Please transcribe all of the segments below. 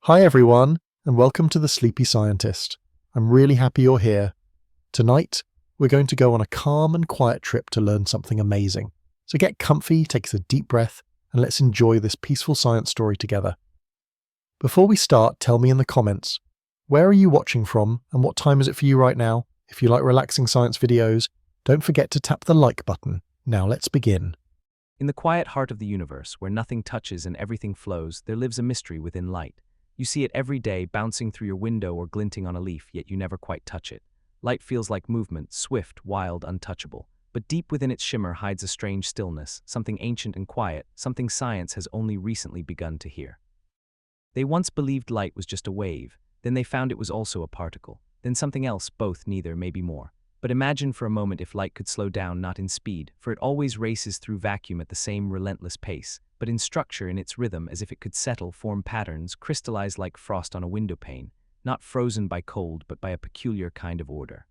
Hi everyone, and welcome to The Sleepy Scientist. I'm really happy you're here. Tonight, we're going to go on a calm and quiet trip to learn something amazing. So get comfy, take a deep breath, and let's enjoy this peaceful science story together. Before we start, tell me in the comments, where are you watching from and what time is it for you right now? If you like relaxing science videos, don't forget to tap the like button. Now let's begin. In the quiet heart of the universe, where nothing touches and everything flows, there lives a mystery within light. You see it every day, bouncing through your window or glinting on a leaf, yet you never quite touch it. Light feels like movement, swift, wild, untouchable. But deep within its shimmer hides a strange stillness, something ancient and quiet, something science has only recently begun to hear. They once believed light was just a wave, then they found it was also a particle, then something else, both, neither, maybe more. But imagine for a moment if light could slow down, not in speed, for it always races through vacuum at the same relentless pace, but in structure, in its rhythm, as if it could settle, form patterns, crystallize like frost on a window pane, not frozen by cold but by a peculiar kind of order.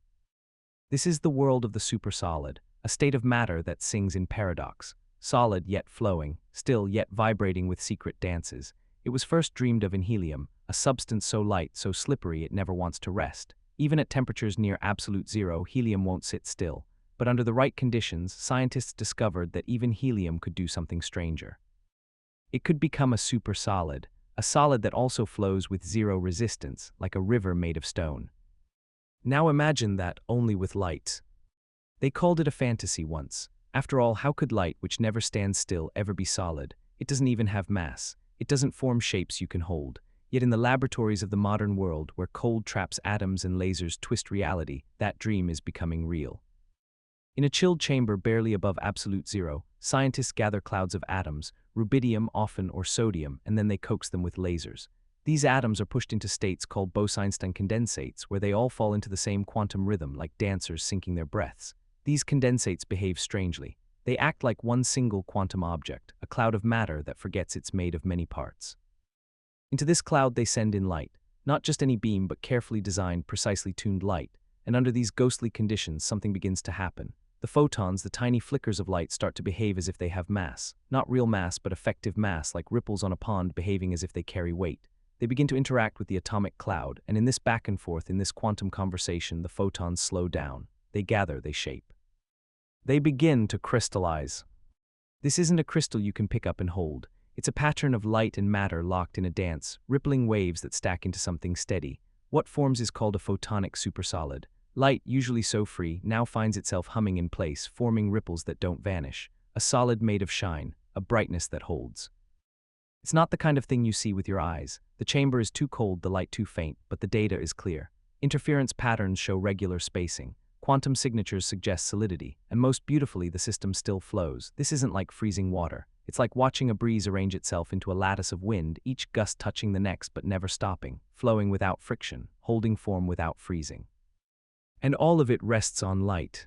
This is the world of the supersolid, a state of matter that sings in paradox, solid yet flowing, still yet vibrating with secret dances. It was first dreamed of in helium, a substance so light, so slippery it never wants to rest. Even at temperatures near absolute zero, helium won't sit still. But under the right conditions, scientists discovered that even helium could do something stranger. It could become a supersolid, a solid that also flows with zero resistance, like a river made of stone. Now imagine that, only with light. They called it a fantasy once. After all, how could light, which never stands still, ever be solid? It doesn't even have mass. It doesn't form shapes you can hold. Yet in the laboratories of the modern world, where cold traps atoms and lasers twist reality, that dream is becoming real. In a chilled chamber barely above absolute zero, scientists gather clouds of atoms, rubidium often or sodium, and then they coax them with lasers. These atoms are pushed into states called Bose-Einstein condensates, where they all fall into the same quantum rhythm like dancers syncing their breaths. These condensates behave strangely. They act like one single quantum object, a cloud of matter that forgets it's made of many parts. Into this cloud they send in light, not just any beam but carefully designed, precisely tuned light, and under these ghostly conditions something begins to happen. The photons, the tiny flickers of light, start to behave as if they have mass, not real mass but effective mass, like ripples on a pond behaving as if they carry weight. They begin to interact with the atomic cloud, and in this back and forth, in this quantum conversation, the photons slow down. They gather, they shape. They begin to crystallize. This isn't a crystal you can pick up and hold. It's a pattern of light and matter locked in a dance, rippling waves that stack into something steady. What forms is called a photonic supersolid. Light, usually so free, now finds itself humming in place, forming ripples that don't vanish. A solid made of shine, a brightness that holds. It's not the kind of thing you see with your eyes. The chamber is too cold, the light too faint, but the data is clear. Interference patterns show regular spacing. Quantum signatures suggest solidity, and most beautifully, the system still flows. This isn't like freezing water. It's like watching a breeze arrange itself into a lattice of wind, each gust touching the next but never stopping, flowing without friction, holding form without freezing. And all of it rests on light.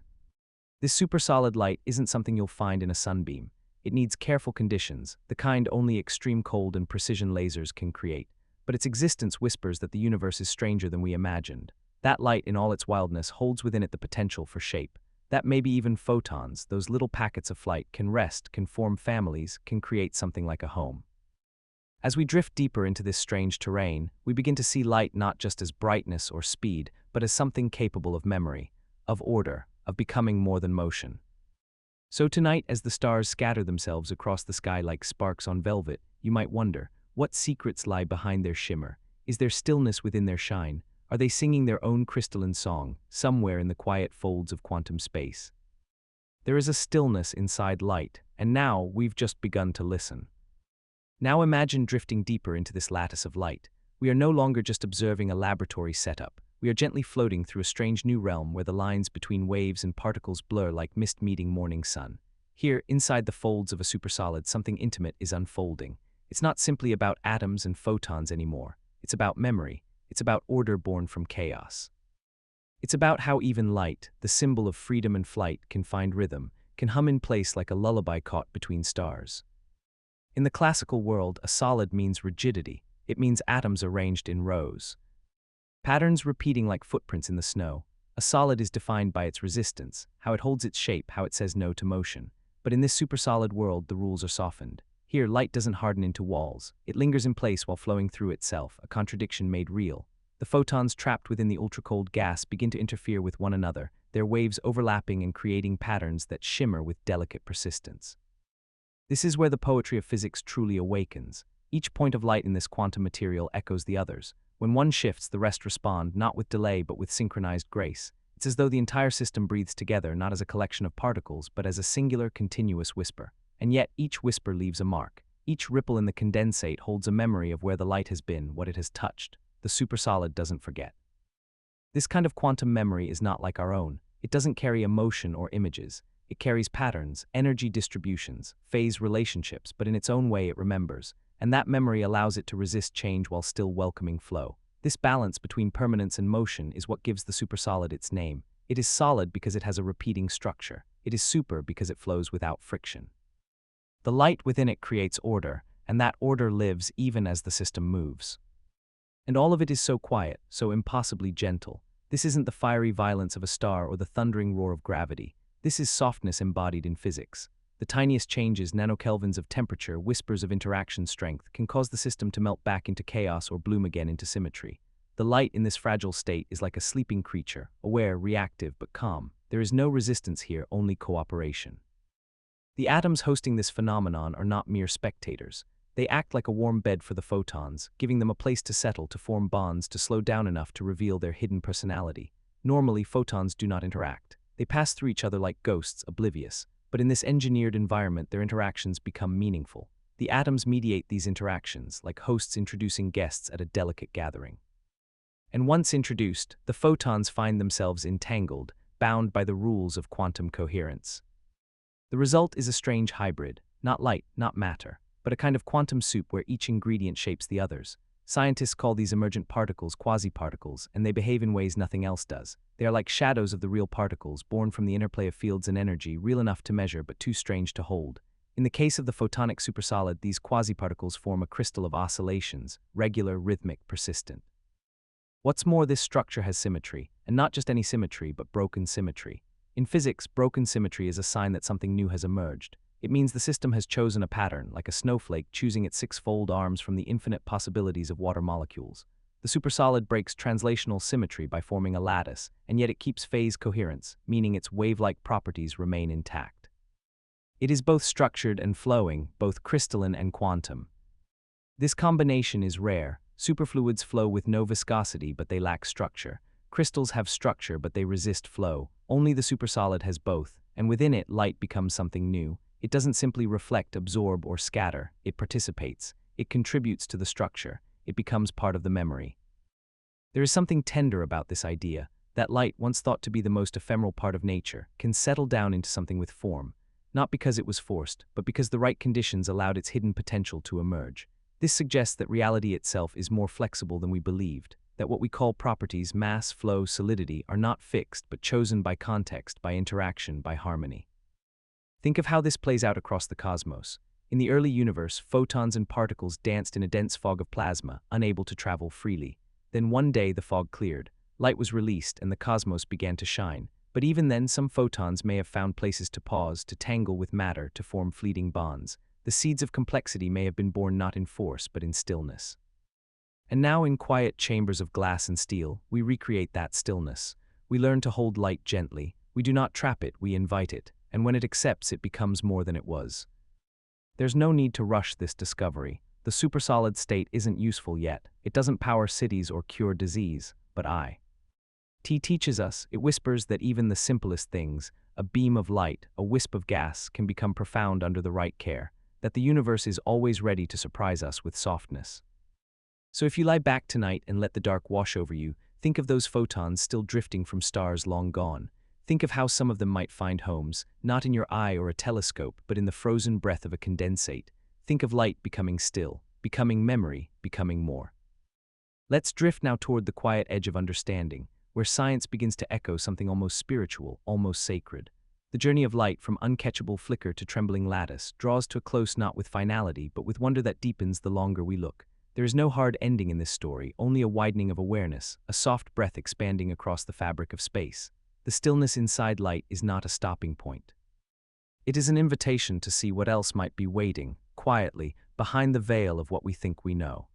This supersolid light isn't something you'll find in a sunbeam. It needs careful conditions, the kind only extreme cold and precision lasers can create. But its existence whispers that the universe is stranger than we imagined. That light, in all its wildness, holds within it the potential for shape. That maybe even photons, those little packets of light, can rest, can form families, can create something like a home. As we drift deeper into this strange terrain, we begin to see light not just as brightness or speed, but as something capable of memory, of order, of becoming more than motion. So tonight, as the stars scatter themselves across the sky like sparks on velvet, you might wonder, what secrets lie behind their shimmer? Is there stillness within their shine? Are they singing their own crystalline song, somewhere in the quiet folds of quantum space? There is a stillness inside light, and now we've just begun to listen. Now imagine drifting deeper into this lattice of light. We are no longer just observing a laboratory setup. We are gently floating through a strange new realm where the lines between waves and particles blur like mist meeting morning sun. Here, inside the folds of a supersolid, something intimate is unfolding. It's not simply about atoms and photons anymore. It's about memory. It's about order born from chaos. It's about how even light, the symbol of freedom and flight, can find rhythm, can hum in place like a lullaby caught between stars. In the classical world, a solid means rigidity. It means atoms arranged in rows. Patterns repeating like footprints in the snow. A solid is defined by its resistance, how it holds its shape, how it says no to motion. But in this supersolid world, the rules are softened. Here, light doesn't harden into walls. It lingers in place while flowing through itself, a contradiction made real. The photons trapped within the ultra-cold gas begin to interfere with one another, their waves overlapping and creating patterns that shimmer with delicate persistence. This is where the poetry of physics truly awakens. Each point of light in this quantum material echoes the others. When one shifts, the rest respond, not with delay but with synchronized grace. It's as though the entire system breathes together, not as a collection of particles, but as a singular, continuous whisper. And yet, each whisper leaves a mark. Each ripple in the condensate holds a memory of where the light has been, what it has touched. The supersolid doesn't forget. This kind of quantum memory is not like our own. It doesn't carry emotion or images. It carries patterns, energy distributions, phase relationships, but in its own way it remembers. And that memory allows it to resist change while still welcoming flow. This balance between permanence and motion is what gives the supersolid its name. It is solid because it has a repeating structure. It is super because it flows without friction. The light within it creates order, and that order lives even as the system moves. And all of it is so quiet, so impossibly gentle. This isn't the fiery violence of a star or the thundering roar of gravity. This is softness embodied in physics. The tiniest changes, nanokelvins of temperature, whispers of interaction strength, can cause the system to melt back into chaos or bloom again into symmetry. The light in this fragile state is like a sleeping creature, aware, reactive, but calm. There is no resistance here, only cooperation. The atoms hosting this phenomenon are not mere spectators. They act like a warm bed for the photons, giving them a place to settle, to form bonds, to slow down enough to reveal their hidden personality. Normally, photons do not interact. They pass through each other like ghosts, oblivious. But in this engineered environment, their interactions become meaningful. The atoms mediate these interactions, like hosts introducing guests at a delicate gathering. And once introduced, the photons find themselves entangled, bound by the rules of quantum coherence. The result is a strange hybrid, not light, not matter, but a kind of quantum soup where each ingredient shapes the others. Scientists call these emergent particles quasi-particles, and they behave in ways nothing else does. They are like shadows of the real particles, born from the interplay of fields and energy, real enough to measure but too strange to hold. In the case of the photonic supersolid, these quasi-particles form a crystal of oscillations, regular, rhythmic, persistent. What's more, this structure has symmetry, and not just any symmetry, but broken symmetry. In physics, broken symmetry is a sign that something new has emerged. It means the system has chosen a pattern, like a snowflake choosing its six-fold arms from the infinite possibilities of water molecules. The supersolid breaks translational symmetry by forming a lattice, and yet it keeps phase coherence, meaning its wave-like properties remain intact. It is both structured and flowing, both crystalline and quantum. This combination is rare. Superfluids flow with no viscosity, but they lack structure. Crystals have structure, but they resist flow. Only the supersolid has both, and within it, light becomes something new. It doesn't simply reflect, absorb, or scatter. It participates. It contributes to the structure. It becomes part of the memory. There is something tender about this idea, that light, once thought to be the most ephemeral part of nature, can settle down into something with form, not because it was forced, but because the right conditions allowed its hidden potential to emerge. This suggests that reality itself is more flexible than we believed, that what we call properties, mass, flow, solidity, are not fixed, but chosen by context, by interaction, by harmony. Think of how this plays out across the cosmos. In the early universe, photons and particles danced in a dense fog of plasma, unable to travel freely. Then one day the fog cleared, light was released, and the cosmos began to shine. But even then, some photons may have found places to pause, to tangle with matter, to form fleeting bonds. The seeds of complexity may have been born not in force, but in stillness. And now, in quiet chambers of glass and steel, we recreate that stillness. We learn to hold light gently. We do not trap it, we invite it. And when it accepts, it becomes more than it was. There's no need to rush this discovery. The supersolid state isn't useful yet. It doesn't power cities or cure disease, but T teaches us, it whispers that even the simplest things, a beam of light, a wisp of gas, can become profound under the right care, that the universe is always ready to surprise us with softness. So if you lie back tonight and let the dark wash over you, think of those photons still drifting from stars long gone. Think of how some of them might find homes, not in your eye or a telescope, but in the frozen breath of a condensate. Think of light becoming still, becoming memory, becoming more. Let's drift now toward the quiet edge of understanding, where science begins to echo something almost spiritual, almost sacred. The journey of light from uncatchable flicker to trembling lattice draws to a close not with finality, but with wonder that deepens the longer we look. There is no hard ending in this story, only a widening of awareness, a soft breath expanding across the fabric of space. The stillness inside light is not a stopping point. It is an invitation to see what else might be waiting, quietly, behind the veil of what we think we know.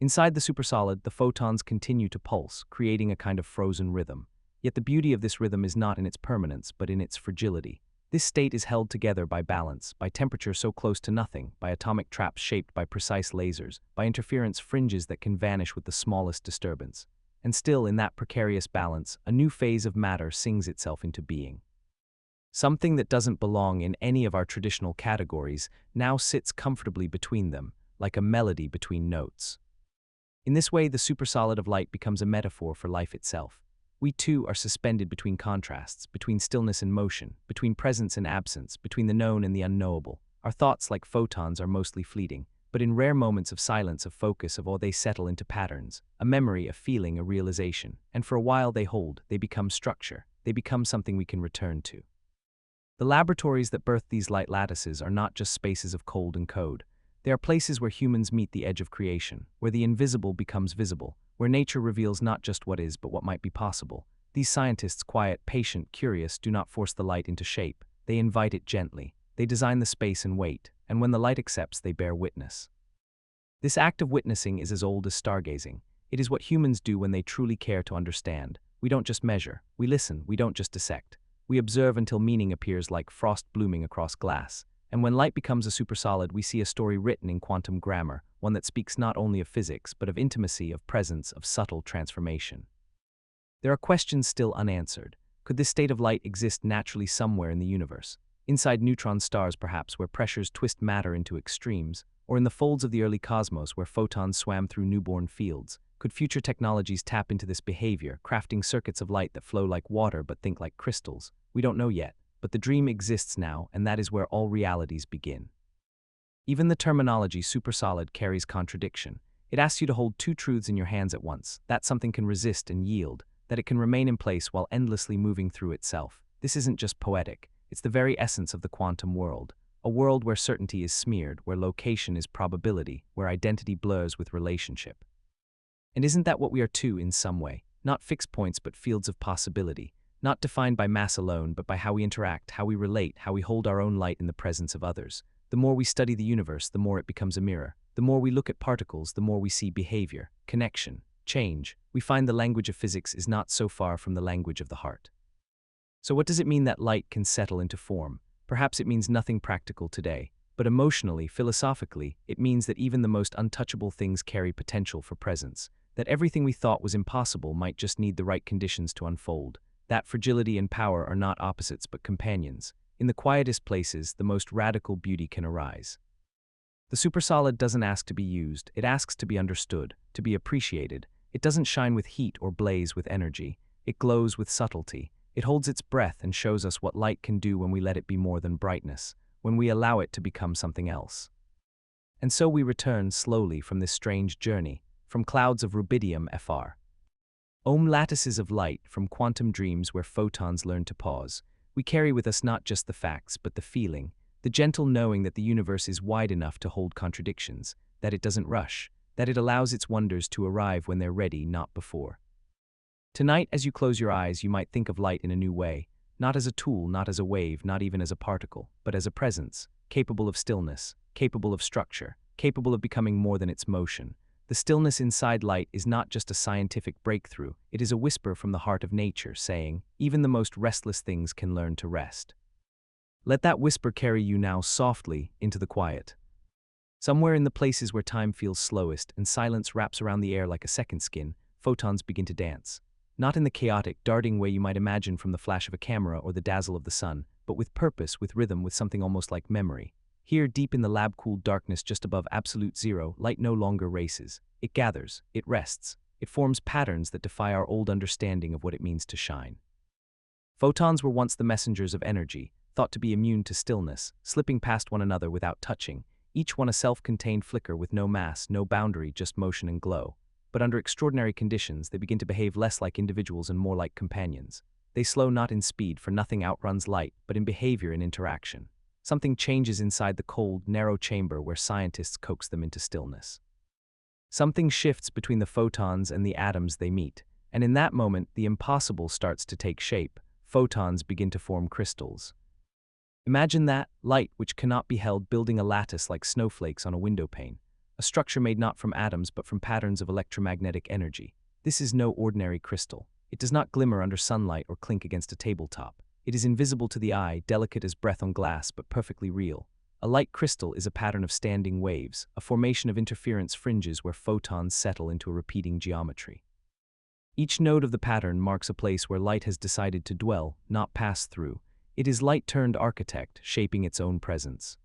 Inside the supersolid, the photons continue to pulse, creating a kind of frozen rhythm. Yet the beauty of this rhythm is not in its permanence, but in its fragility. This state is held together by balance, by temperature so close to nothing, by atomic traps shaped by precise lasers, by interference fringes that can vanish with the smallest disturbance. And still, in that precarious balance, a new phase of matter sings itself into being. Something that doesn't belong in any of our traditional categories now sits comfortably between them, like a melody between notes. In this way, the supersolid of light becomes a metaphor for life itself. We too are suspended between contrasts, between stillness and motion, between presence and absence, between the known and the unknowable. Our thoughts, like photons, are mostly fleeting, but in rare moments of silence, of focus, of awe, they settle into patterns, a memory, a feeling, a realization, and for a while they hold, they become structure, they become something we can return to. The laboratories that birth these light lattices are not just spaces of cold and code. They are places where humans meet the edge of creation, where the invisible becomes visible, where nature reveals not just what is, but what might be possible. These scientists, quiet, patient, curious, do not force the light into shape. They invite it gently. They design the space and wait, and when the light accepts, they bear witness. This act of witnessing is as old as stargazing. It is what humans do when they truly care to understand. We don't just measure, we listen, we don't just dissect. We observe until meaning appears like frost blooming across glass. And when light becomes a supersolid, we see a story written in quantum grammar, one that speaks not only of physics, but of intimacy, of presence, of subtle transformation. There are questions still unanswered. Could this state of light exist naturally somewhere in the universe? Inside neutron stars, perhaps, where pressures twist matter into extremes, or in the folds of the early cosmos where photons swam through newborn fields? Could future technologies tap into this behavior, crafting circuits of light that flow like water but think like crystals? We don't know yet. But the dream exists now, and that is where all realities begin. Even the terminology supersolid carries contradiction. It asks you to hold two truths in your hands at once, that something can resist and yield, that it can remain in place while endlessly moving through itself. This isn't just poetic, it's the very essence of the quantum world. A world where certainty is smeared, where location is probability, where identity blurs with relationship. And isn't that what we are too in some way? Not fixed points but fields of possibility. Not defined by mass alone, but by how we interact, how we relate, how we hold our own light in the presence of others. The more we study the universe, the more it becomes a mirror. The more we look at particles, the more we see behavior, connection, change. We find the language of physics is not so far from the language of the heart. So what does it mean that light can settle into form? Perhaps it means nothing practical today, but emotionally, philosophically, it means that even the most untouchable things carry potential for presence, that everything we thought was impossible might just need the right conditions to unfold. That fragility and power are not opposites but companions. In the quietest places, the most radical beauty can arise. The supersolid doesn't ask to be used, it asks to be understood, to be appreciated. It doesn't shine with heat or blaze with energy. It glows with subtlety. It holds its breath and shows us what light can do when we let it be more than brightness, when we allow it to become something else. And so we return slowly from this strange journey, from clouds of rubidium fr. Lattices of light, from quantum dreams where photons learn to pause. We carry with us not just the facts, but the feeling, the gentle knowing that the universe is wide enough to hold contradictions, that it doesn't rush, that it allows its wonders to arrive when they're ready, not before. Tonight, as you close your eyes, you might think of light in a new way, not as a tool, not as a wave, not even as a particle, but as a presence, capable of stillness, capable of structure, capable of becoming more than its motion. The stillness inside light is not just a scientific breakthrough, it is a whisper from the heart of nature saying, even the most restless things can learn to rest. Let that whisper carry you now softly into the quiet. Somewhere in the places where time feels slowest and silence wraps around the air like a second skin, photons begin to dance. Not in the chaotic, darting way you might imagine from the flash of a camera or the dazzle of the sun, but with purpose, with rhythm, with something almost like memory. Here, deep in the lab-cooled darkness just above absolute zero, light no longer races. It gathers, it rests, it forms patterns that defy our old understanding of what it means to shine. Photons were once the messengers of energy, thought to be immune to stillness, slipping past one another without touching, each one a self-contained flicker with no mass, no boundary, just motion and glow. But under extraordinary conditions, they begin to behave less like individuals and more like companions. They slow not in speed, for nothing outruns light, but in behavior and interaction. Something changes inside the cold, narrow chamber where scientists coax them into stillness. Something shifts between the photons and the atoms they meet, and in that moment, the impossible starts to take shape. Photons begin to form crystals. Imagine that, light which cannot be held building a lattice like snowflakes on a window pane, a structure made not from atoms but from patterns of electromagnetic energy. This is no ordinary crystal. It does not glimmer under sunlight or clink against a tabletop. It is invisible to the eye, delicate as breath on glass, but perfectly real. A light crystal is a pattern of standing waves, a formation of interference fringes where photons settle into a repeating geometry. Each node of the pattern marks a place where light has decided to dwell, not pass through. It is light-turned architect, shaping its own presence.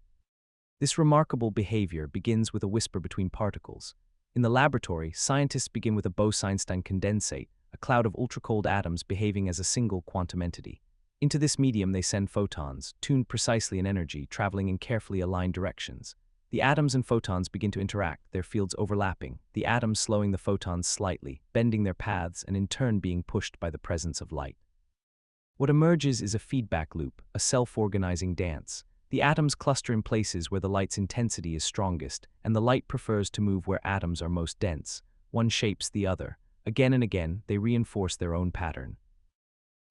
This remarkable behavior begins with a whisper between particles. In the laboratory, scientists begin with a Bose-Einstein condensate, a cloud of ultra-cold atoms behaving as a single quantum entity. Into this medium they send photons, tuned precisely in energy, traveling in carefully aligned directions. The atoms and photons begin to interact, their fields overlapping, the atoms slowing the photons slightly, bending their paths and in turn being pushed by the presence of light. What emerges is a feedback loop, a self-organizing dance. The atoms cluster in places where the light's intensity is strongest, and the light prefers to move where atoms are most dense. One shapes the other. Again and again, they reinforce their own pattern.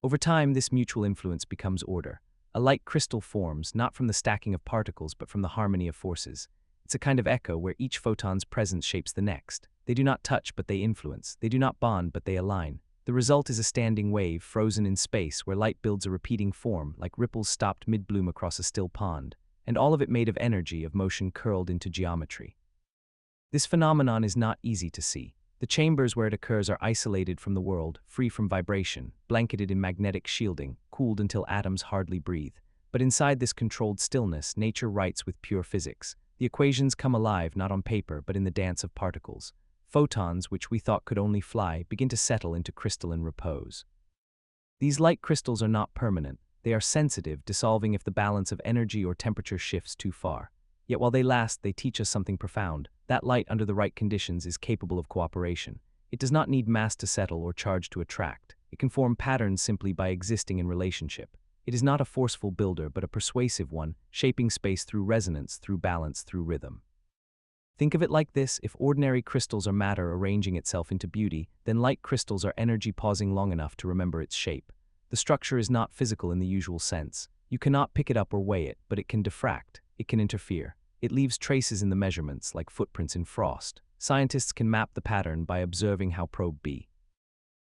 Over time, this mutual influence becomes order. A light crystal forms, not from the stacking of particles but from the harmony of forces. It's a kind of echo where each photon's presence shapes the next. They do not touch but they influence. They do not bond but they align. The result is a standing wave, frozen in space, where light builds a repeating form, like ripples stopped mid-bloom across a still pond, and all of it made of energy, of motion curled into geometry. This phenomenon is not easy to see. The chambers where it occurs are isolated from the world, free from vibration, blanketed in magnetic shielding, cooled until atoms hardly breathe. But inside this controlled stillness, nature writes with pure physics. The equations come alive not on paper but in the dance of particles. Photons, which we thought could only fly, begin to settle into crystalline repose. These light crystals are not permanent. They are sensitive, dissolving if the balance of energy or temperature shifts too far. Yet while they last, they teach us something profound. That light under the right conditions is capable of cooperation. It does not need mass to settle or charge to attract. It can form patterns simply by existing in relationship. It is not a forceful builder but a persuasive one, shaping space through resonance, through balance, through rhythm. Think of it like this: if ordinary crystals are matter arranging itself into beauty, then light crystals are energy pausing long enough to remember its shape. The structure is not physical in the usual sense. You cannot pick it up or weigh it, but it can diffract. It can interfere. It leaves traces in the measurements, like footprints in frost. Scientists can map the pattern by observing how probe B.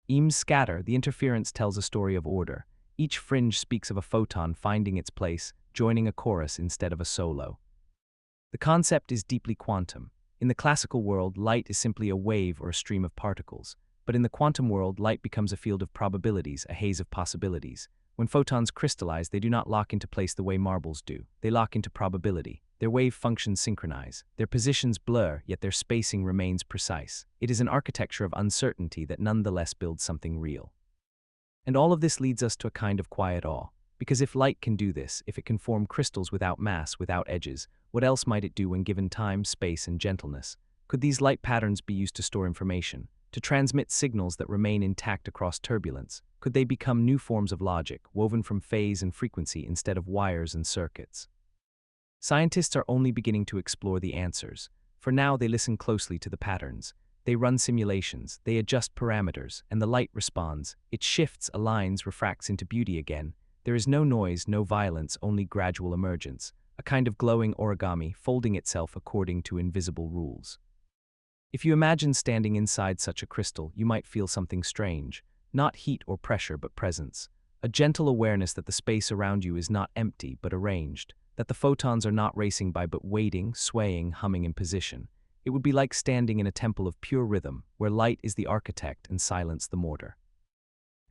Eames scatter, the interference tells a story of order. Each fringe speaks of a photon finding its place, joining a chorus instead of a solo. The concept is deeply quantum. In the classical world, light is simply a wave or a stream of particles. But in the quantum world, light becomes a field of probabilities, a haze of possibilities. When photons crystallize, they do not lock into place the way marbles do. They lock into probability. Their wave functions synchronize. Their positions blur, yet their spacing remains precise. It is an architecture of uncertainty that nonetheless builds something real. And all of this leads us to a kind of quiet awe. Because if light can do this, if it can form crystals without mass, without edges, what else might it do when given time, space, and gentleness? Could these light patterns be used to store information, to transmit signals that remain intact across turbulence? Could they become new forms of logic, woven from phase and frequency instead of wires and circuits? Scientists are only beginning to explore the answers. For now, they listen closely to the patterns. They run simulations, they adjust parameters, and the light responds. It shifts, aligns, refracts into beauty again. There is no noise, no violence, only gradual emergence, a kind of glowing origami folding itself according to invisible rules. If you imagine standing inside such a crystal, you might feel something strange, not heat or pressure but presence, a gentle awareness that the space around you is not empty but arranged, that the photons are not racing by but waiting, swaying, humming in position. It would be like standing in a temple of pure rhythm, where light is the architect and silence the mortar.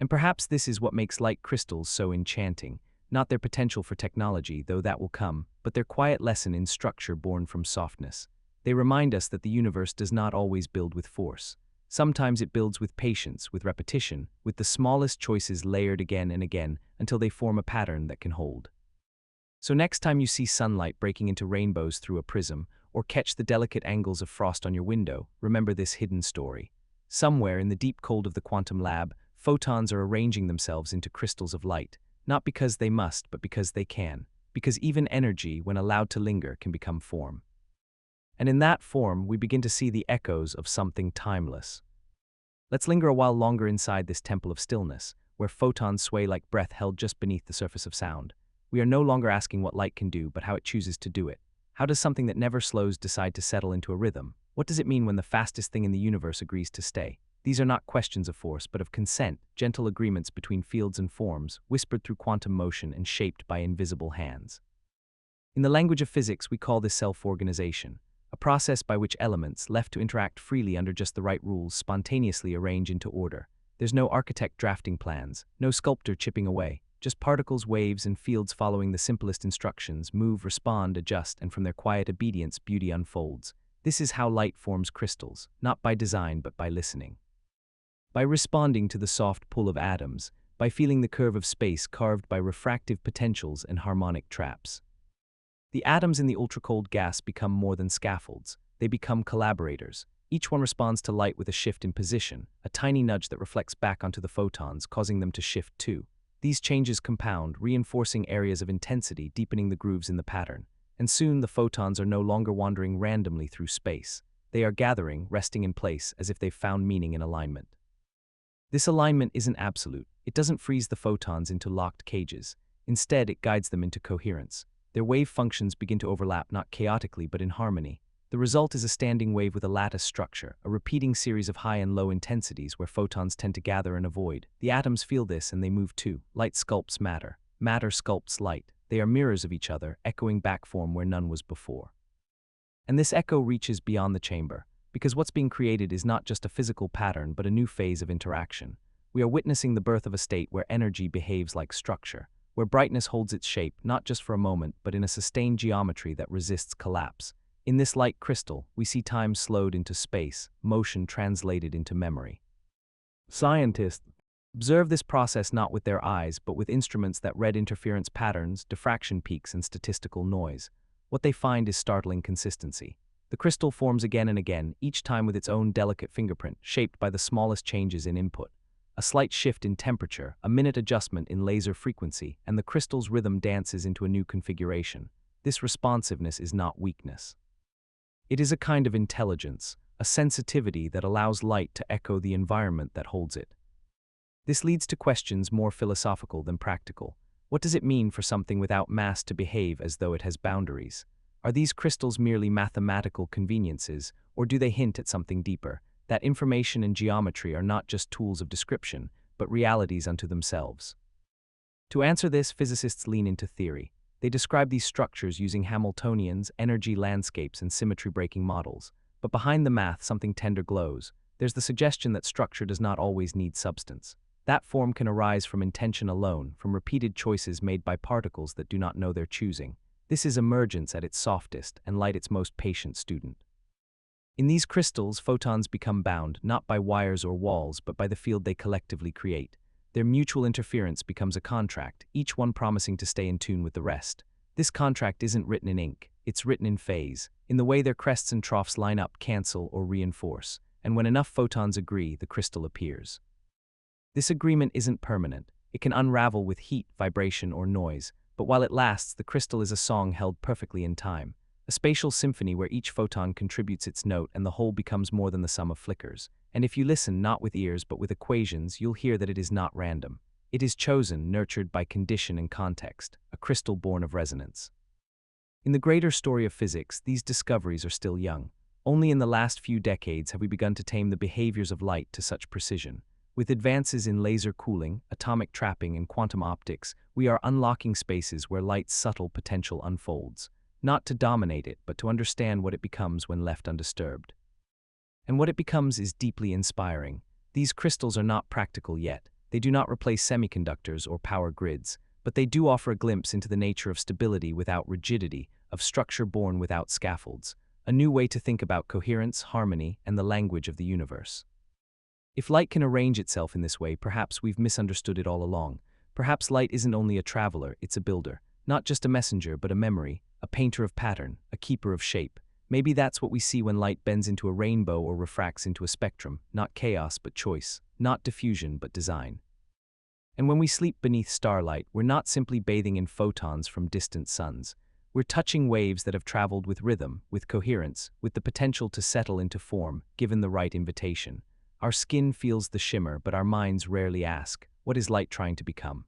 And perhaps this is what makes light crystals so enchanting, not their potential for technology, though that will come, but their quiet lesson in structure born from softness. They remind us that the universe does not always build with force. Sometimes it builds with patience, with repetition, with the smallest choices layered again and again until they form a pattern that can hold. So next time you see sunlight breaking into rainbows through a prism, or catch the delicate angles of frost on your window, remember this hidden story. Somewhere in the deep cold of the quantum lab, photons are arranging themselves into crystals of light, not because they must, but because they can. Because even energy, when allowed to linger, can become form. And in that form, we begin to see the echoes of something timeless. Let's linger a while longer inside this temple of stillness, where photons sway like breath held just beneath the surface of sound. We are no longer asking what light can do, but how it chooses to do it. How does something that never slows decide to settle into a rhythm? What does it mean when the fastest thing in the universe agrees to stay? These are not questions of force, but of consent, gentle agreements between fields and forms, whispered through quantum motion and shaped by invisible hands. In the language of physics, we call this self-organization, a process by which elements, left to interact freely under just the right rules, spontaneously arrange into order. There's no architect drafting plans, no sculptor chipping away, just particles, waves, and fields following the simplest instructions, move, respond, adjust, and from their quiet obedience, beauty unfolds. This is how light forms crystals, not by design but by listening. By responding to the soft pull of atoms, by feeling the curve of space carved by refractive potentials and harmonic traps. The atoms in the ultra-cold gas become more than scaffolds. They become collaborators. Each one responds to light with a shift in position, a tiny nudge that reflects back onto the photons, causing them to shift too. These changes compound, reinforcing areas of intensity, deepening the grooves in the pattern. And soon the photons are no longer wandering randomly through space. They are gathering, resting in place, as if they've found meaning in alignment. This alignment isn't absolute. It doesn't freeze the photons into locked cages. Instead, it guides them into coherence. Their wave functions begin to overlap not chaotically but in harmony. The result is a standing wave with a lattice structure, a repeating series of high and low intensities where photons tend to gather and avoid. The atoms feel this and they move too. Light sculpts matter. Matter sculpts light. They are mirrors of each other, echoing back form where none was before. And this echo reaches beyond the chamber, because what's being created is not just a physical pattern but a new phase of interaction. We are witnessing the birth of a state where energy behaves like structure, where brightness holds its shape not just for a moment but in a sustained geometry that resists collapse. In this light crystal, we see time slowed into space, motion translated into memory. Scientists observe this process not with their eyes but with instruments that read interference patterns, diffraction peaks, and statistical noise. What they find is startling consistency. The crystal forms again and again, each time with its own delicate fingerprint, shaped by the smallest changes in input. A slight shift in temperature, a minute adjustment in laser frequency, and the crystal's rhythm dances into a new configuration. This responsiveness is not weakness. It is a kind of intelligence, a sensitivity that allows light to echo the environment that holds it. This leads to questions more philosophical than practical. What does it mean for something without mass to behave as though it has boundaries? Are these crystals merely mathematical conveniences, or do they hint at something deeper? That information and geometry are not just tools of description, but realities unto themselves. To answer this, physicists lean into theory. They describe these structures using Hamiltonians, energy landscapes, and symmetry-breaking models. But behind the math, something tender glows. There's the suggestion that structure does not always need substance. That form can arise from intention alone, from repeated choices made by particles that do not know their choosing. This is emergence at its softest, and light its most patient student. In these crystals, photons become bound, not by wires or walls, but by the field they collectively create. Their mutual interference becomes a contract, each one promising to stay in tune with the rest. This contract isn't written in ink, it's written in phase, in the way their crests and troughs line up, cancel, or reinforce. And when enough photons agree, the crystal appears. This agreement isn't permanent. It can unravel with heat, vibration, or noise, but while it lasts, the crystal is a song held perfectly in time. A spatial symphony where each photon contributes its note and the whole becomes more than the sum of flickers. And if you listen not with ears but with equations, you'll hear that it is not random. It is chosen, nurtured by condition and context, a crystal born of resonance. In the greater story of physics, these discoveries are still young. Only in the last few decades have we begun to tame the behaviors of light to such precision. With advances in laser cooling, atomic trapping, and quantum optics, we are unlocking spaces where light's subtle potential unfolds. Not to dominate it, but to understand what it becomes when left undisturbed. And what it becomes is deeply inspiring. These crystals are not practical yet. They do not replace semiconductors or power grids, but they do offer a glimpse into the nature of stability without rigidity, of structure born without scaffolds, a new way to think about coherence, harmony, and the language of the universe. If light can arrange itself in this way, perhaps we've misunderstood it all along. Perhaps light isn't only a traveler, it's a builder. Not just a messenger, but a memory, a painter of pattern, a keeper of shape. Maybe that's what we see when light bends into a rainbow or refracts into a spectrum, not chaos but choice, not diffusion but design. And when we sleep beneath starlight, we're not simply bathing in photons from distant suns. We're touching waves that have traveled with rhythm, with coherence, with the potential to settle into form, given the right invitation. Our skin feels the shimmer, but our minds rarely ask, what is light trying to become?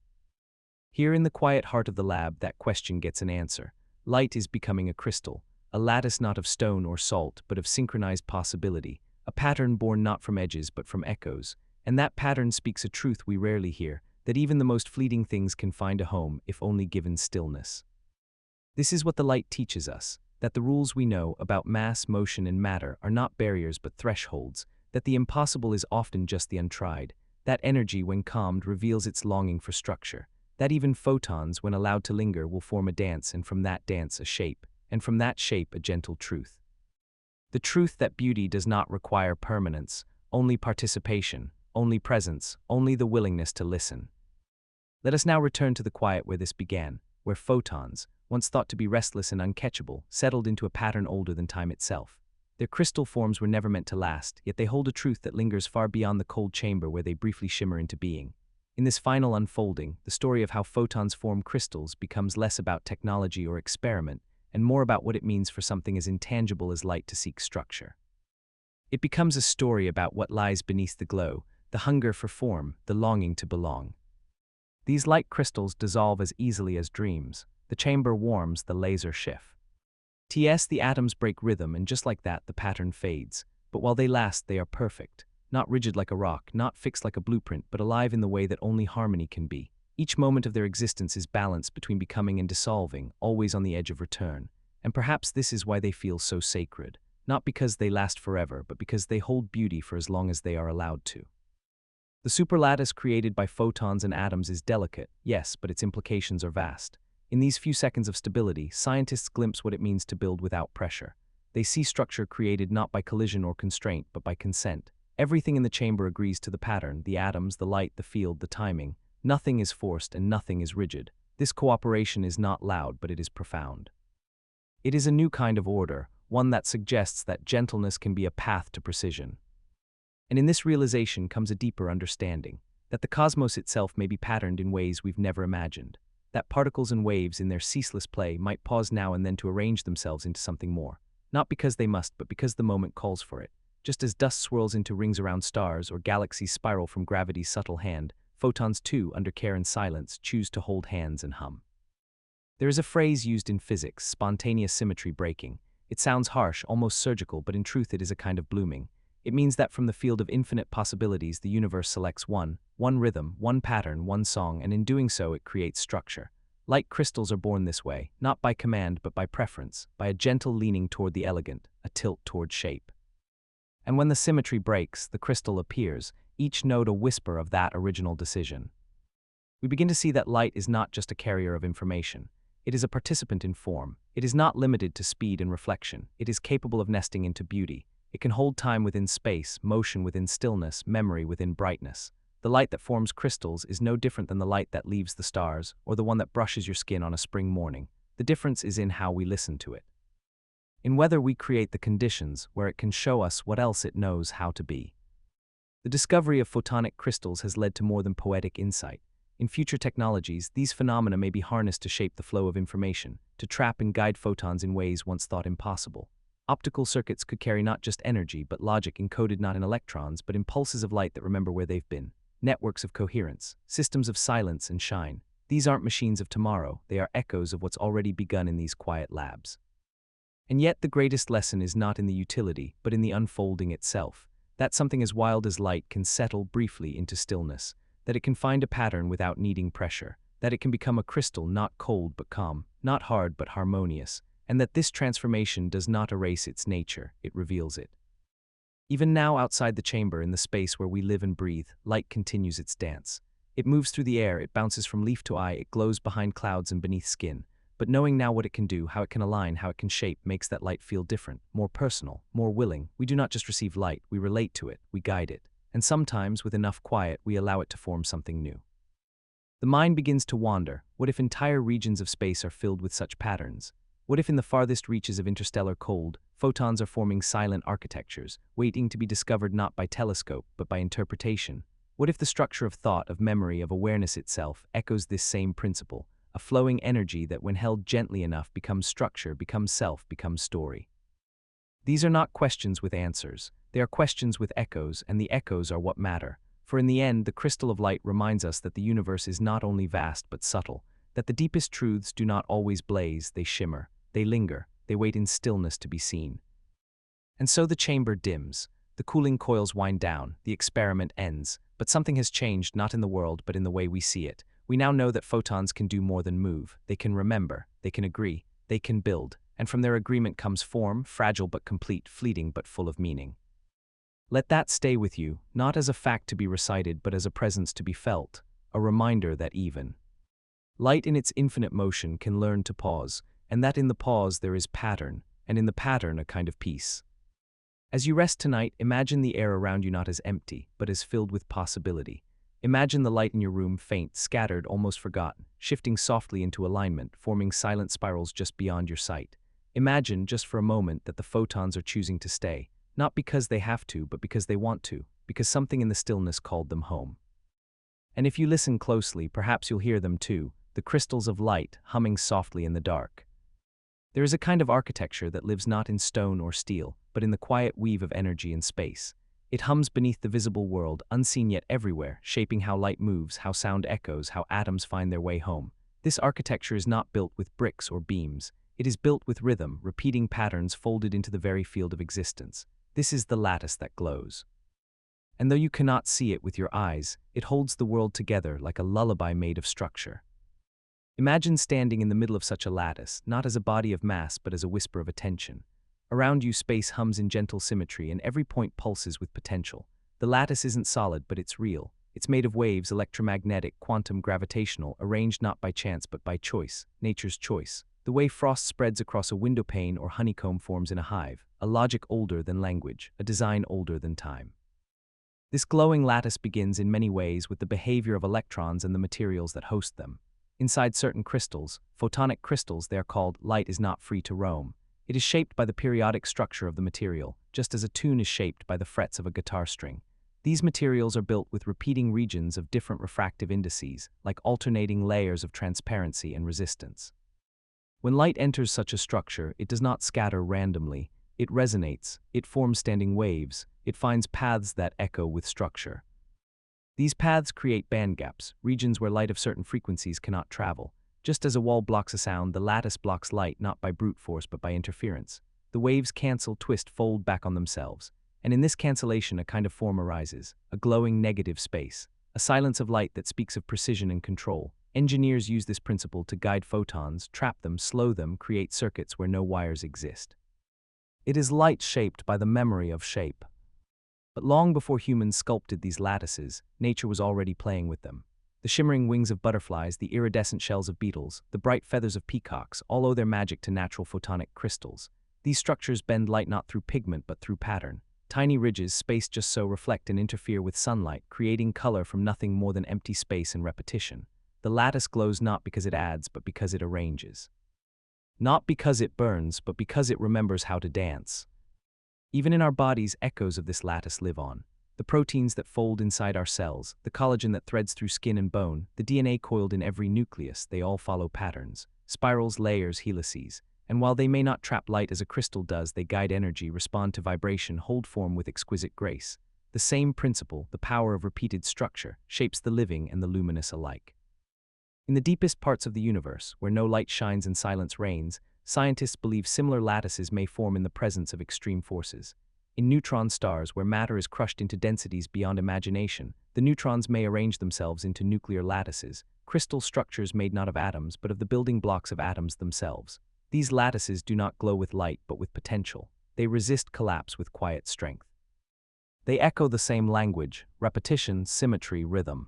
Here in the quiet heart of the lab, that question gets an answer. Light is becoming a crystal, a lattice not of stone or salt, but of synchronized possibility, a pattern born not from edges but from echoes, and that pattern speaks a truth we rarely hear, that even the most fleeting things can find a home if only given stillness. This is what the light teaches us, that the rules we know about mass, motion, and matter are not barriers but thresholds, that the impossible is often just the untried, that energy, when calmed, reveals its longing for structure, that even photons, when allowed to linger, will form a dance, and from that dance a shape, and from that shape a gentle truth. The truth that beauty does not require permanence, only participation, only presence, only the willingness to listen. Let us now return to the quiet where this began, where photons, once thought to be restless and uncatchable, settled into a pattern older than time itself. Their crystal forms were never meant to last, yet they hold a truth that lingers far beyond the cold chamber where they briefly shimmer into being. In this final unfolding, the story of how photons form crystals becomes less about technology or experiment, and more about what it means for something as intangible as light to seek structure. It becomes a story about what lies beneath the glow, the hunger for form, the longing to belong. These light crystals dissolve as easily as dreams. The chamber warms, the laser shift. The atoms break rhythm, and just like that, the pattern fades. But while they last, they are perfect. Not rigid like a rock, not fixed like a blueprint, but alive in the way that only harmony can be. Each moment of their existence is balanced between becoming and dissolving, always on the edge of return. And perhaps this is why they feel so sacred. Not because they last forever, but because they hold beauty for as long as they are allowed to. The superlattice created by photons and atoms is delicate, yes, but its implications are vast. In these few seconds of stability, scientists glimpse what it means to build without pressure. They see structure created not by collision or constraint, but by consent. Everything in the chamber agrees to the pattern, the atoms, the light, the field, the timing. Nothing is forced and nothing is rigid. This cooperation is not loud, but it is profound. It is a new kind of order, one that suggests that gentleness can be a path to precision. And in this realization comes a deeper understanding, that the cosmos itself may be patterned in ways we've never imagined, that particles and waves in their ceaseless play might pause now and then to arrange themselves into something more, not because they must, but because the moment calls for it. Just as dust swirls into rings around stars or galaxies spiral from gravity's subtle hand, photons too, under care and silence, choose to hold hands and hum. There is a phrase used in physics, spontaneous symmetry breaking. It sounds harsh, almost surgical, but in truth it is a kind of blooming. It means that from the field of infinite possibilities, the universe selects one rhythm, one pattern, one song, and in doing so it creates structure. Light crystals are born this way, not by command but by preference, by a gentle leaning toward the elegant, a tilt toward shape. And when the symmetry breaks, the crystal appears, each note a whisper of that original decision. We begin to see that light is not just a carrier of information. It is a participant in form. It is not limited to speed and reflection. It is capable of nesting into beauty. It can hold time within space, motion within stillness, memory within brightness. The light that forms crystals is no different than the light that leaves the stars, or the one that brushes your skin on a spring morning. The difference is in how we listen to it, in whether we create the conditions where it can show us what else it knows how to be. The discovery of photonic crystals has led to more than poetic insight. In future technologies, these phenomena may be harnessed to shape the flow of information, to trap and guide photons in ways once thought impossible. Optical circuits could carry not just energy but logic encoded not in electrons but in pulses of light that remember where they've been. Networks of coherence, systems of silence and shine. These aren't machines of tomorrow, they are echoes of what's already begun in these quiet labs. And yet the greatest lesson is not in the utility, but in the unfolding itself. That something as wild as light can settle briefly into stillness, that it can find a pattern without needing pressure, that it can become a crystal not cold but calm, not hard but harmonious, and that this transformation does not erase its nature, it reveals it. Even now outside the chamber, in the space where we live and breathe, light continues its dance. It moves through the air, it bounces from leaf to eye, it glows behind clouds and beneath skin. But knowing now what it can do, how it can align, how it can shape, makes that light feel different, more personal, more willing. We do not just receive light, we relate to it, we guide it. And sometimes, with enough quiet, we allow it to form something new. The mind begins to wander. What if entire regions of space are filled with such patterns? What if in the farthest reaches of interstellar cold, photons are forming silent architectures, waiting to be discovered not by telescope, but by interpretation? What if the structure of thought, of memory, of awareness itself echoes this same principle? A flowing energy that, when held gently enough, becomes structure, becomes self, becomes story. These are not questions with answers. They are questions with echoes, and the echoes are what matter. For in the end, the crystal of light reminds us that the universe is not only vast but subtle, that the deepest truths do not always blaze, they shimmer, they linger, they wait in stillness to be seen. And so the chamber dims, the cooling coils wind down, the experiment ends, but something has changed not in the world but in the way we see it. We now know that photons can do more than move, they can remember, they can agree, they can build, and from their agreement comes form, fragile but complete, fleeting but full of meaning. Let that stay with you, not as a fact to be recited but as a presence to be felt, a reminder that even light in its infinite motion can learn to pause, and that in the pause there is pattern, and in the pattern a kind of peace. As you rest tonight, imagine the air around you not as empty, but as filled with possibility. Imagine the light in your room faint, scattered, almost forgotten, shifting softly into alignment, forming silent spirals just beyond your sight. Imagine, just for a moment, that the photons are choosing to stay, not because they have to, but because they want to, because something in the stillness called them home. And if you listen closely, perhaps you'll hear them too, the crystals of light humming softly in the dark. There is a kind of architecture that lives not in stone or steel, but in the quiet weave of energy and space. It hums beneath the visible world, unseen yet everywhere, shaping how light moves, how sound echoes, how atoms find their way home. This architecture is not built with bricks or beams. It is built with rhythm, repeating patterns folded into the very field of existence. This is the lattice that glows. And though you cannot see it with your eyes, it holds the world together like a lullaby made of structure. Imagine standing in the middle of such a lattice, not as a body of mass but as a whisper of attention. Around you, space hums in gentle symmetry, and every point pulses with potential. The lattice isn't solid, but it's real. It's made of waves, electromagnetic, quantum, gravitational, arranged not by chance but by choice, nature's choice. The way frost spreads across a windowpane or honeycomb forms in a hive, a logic older than language, a design older than time. This glowing lattice begins in many ways with the behavior of electrons and the materials that host them. Inside certain crystals, photonic crystals they are called, light is not free to roam. It is shaped by the periodic structure of the material, just as a tune is shaped by the frets of a guitar string. These materials are built with repeating regions of different refractive indices, like alternating layers of transparency and resistance. When light enters such a structure, it does not scatter randomly. It resonates, it forms standing waves, it finds paths that echo with structure. These paths create band gaps, regions where light of certain frequencies cannot travel. Just as a wall blocks a sound, the lattice blocks light not by brute force but by interference. The waves cancel, twist, fold back on themselves. And in this cancellation a kind of form arises, a glowing negative space, a silence of light that speaks of precision and control. Engineers use this principle to guide photons, trap them, slow them, create circuits where no wires exist. It is light shaped by the memory of shape. But long before humans sculpted these lattices, nature was already playing with them. The shimmering wings of butterflies, the iridescent shells of beetles, the bright feathers of peacocks all owe their magic to natural photonic crystals. These structures bend light not through pigment but through pattern. Tiny ridges, spaced just so, reflect and interfere with sunlight, creating color from nothing more than empty space and repetition. The lattice glows not because it adds, but because it arranges. Not because it burns, but because it remembers how to dance. Even in our bodies, echoes of this lattice live on. The proteins that fold inside our cells, the collagen that threads through skin and bone, the DNA coiled in every nucleus, they all follow patterns, spirals, layers, helices. And while they may not trap light as a crystal does, they guide energy, respond to vibration, hold form with exquisite grace. The same principle, the power of repeated structure, shapes the living and the luminous alike. In the deepest parts of the universe, where no light shines and silence reigns, scientists believe similar lattices may form in the presence of extreme forces. In neutron stars, where matter is crushed into densities beyond imagination, the neutrons may arrange themselves into nuclear lattices, crystal structures made not of atoms but of the building blocks of atoms themselves. These lattices do not glow with light but with potential. They resist collapse with quiet strength. They echo the same language, repetition, symmetry, rhythm.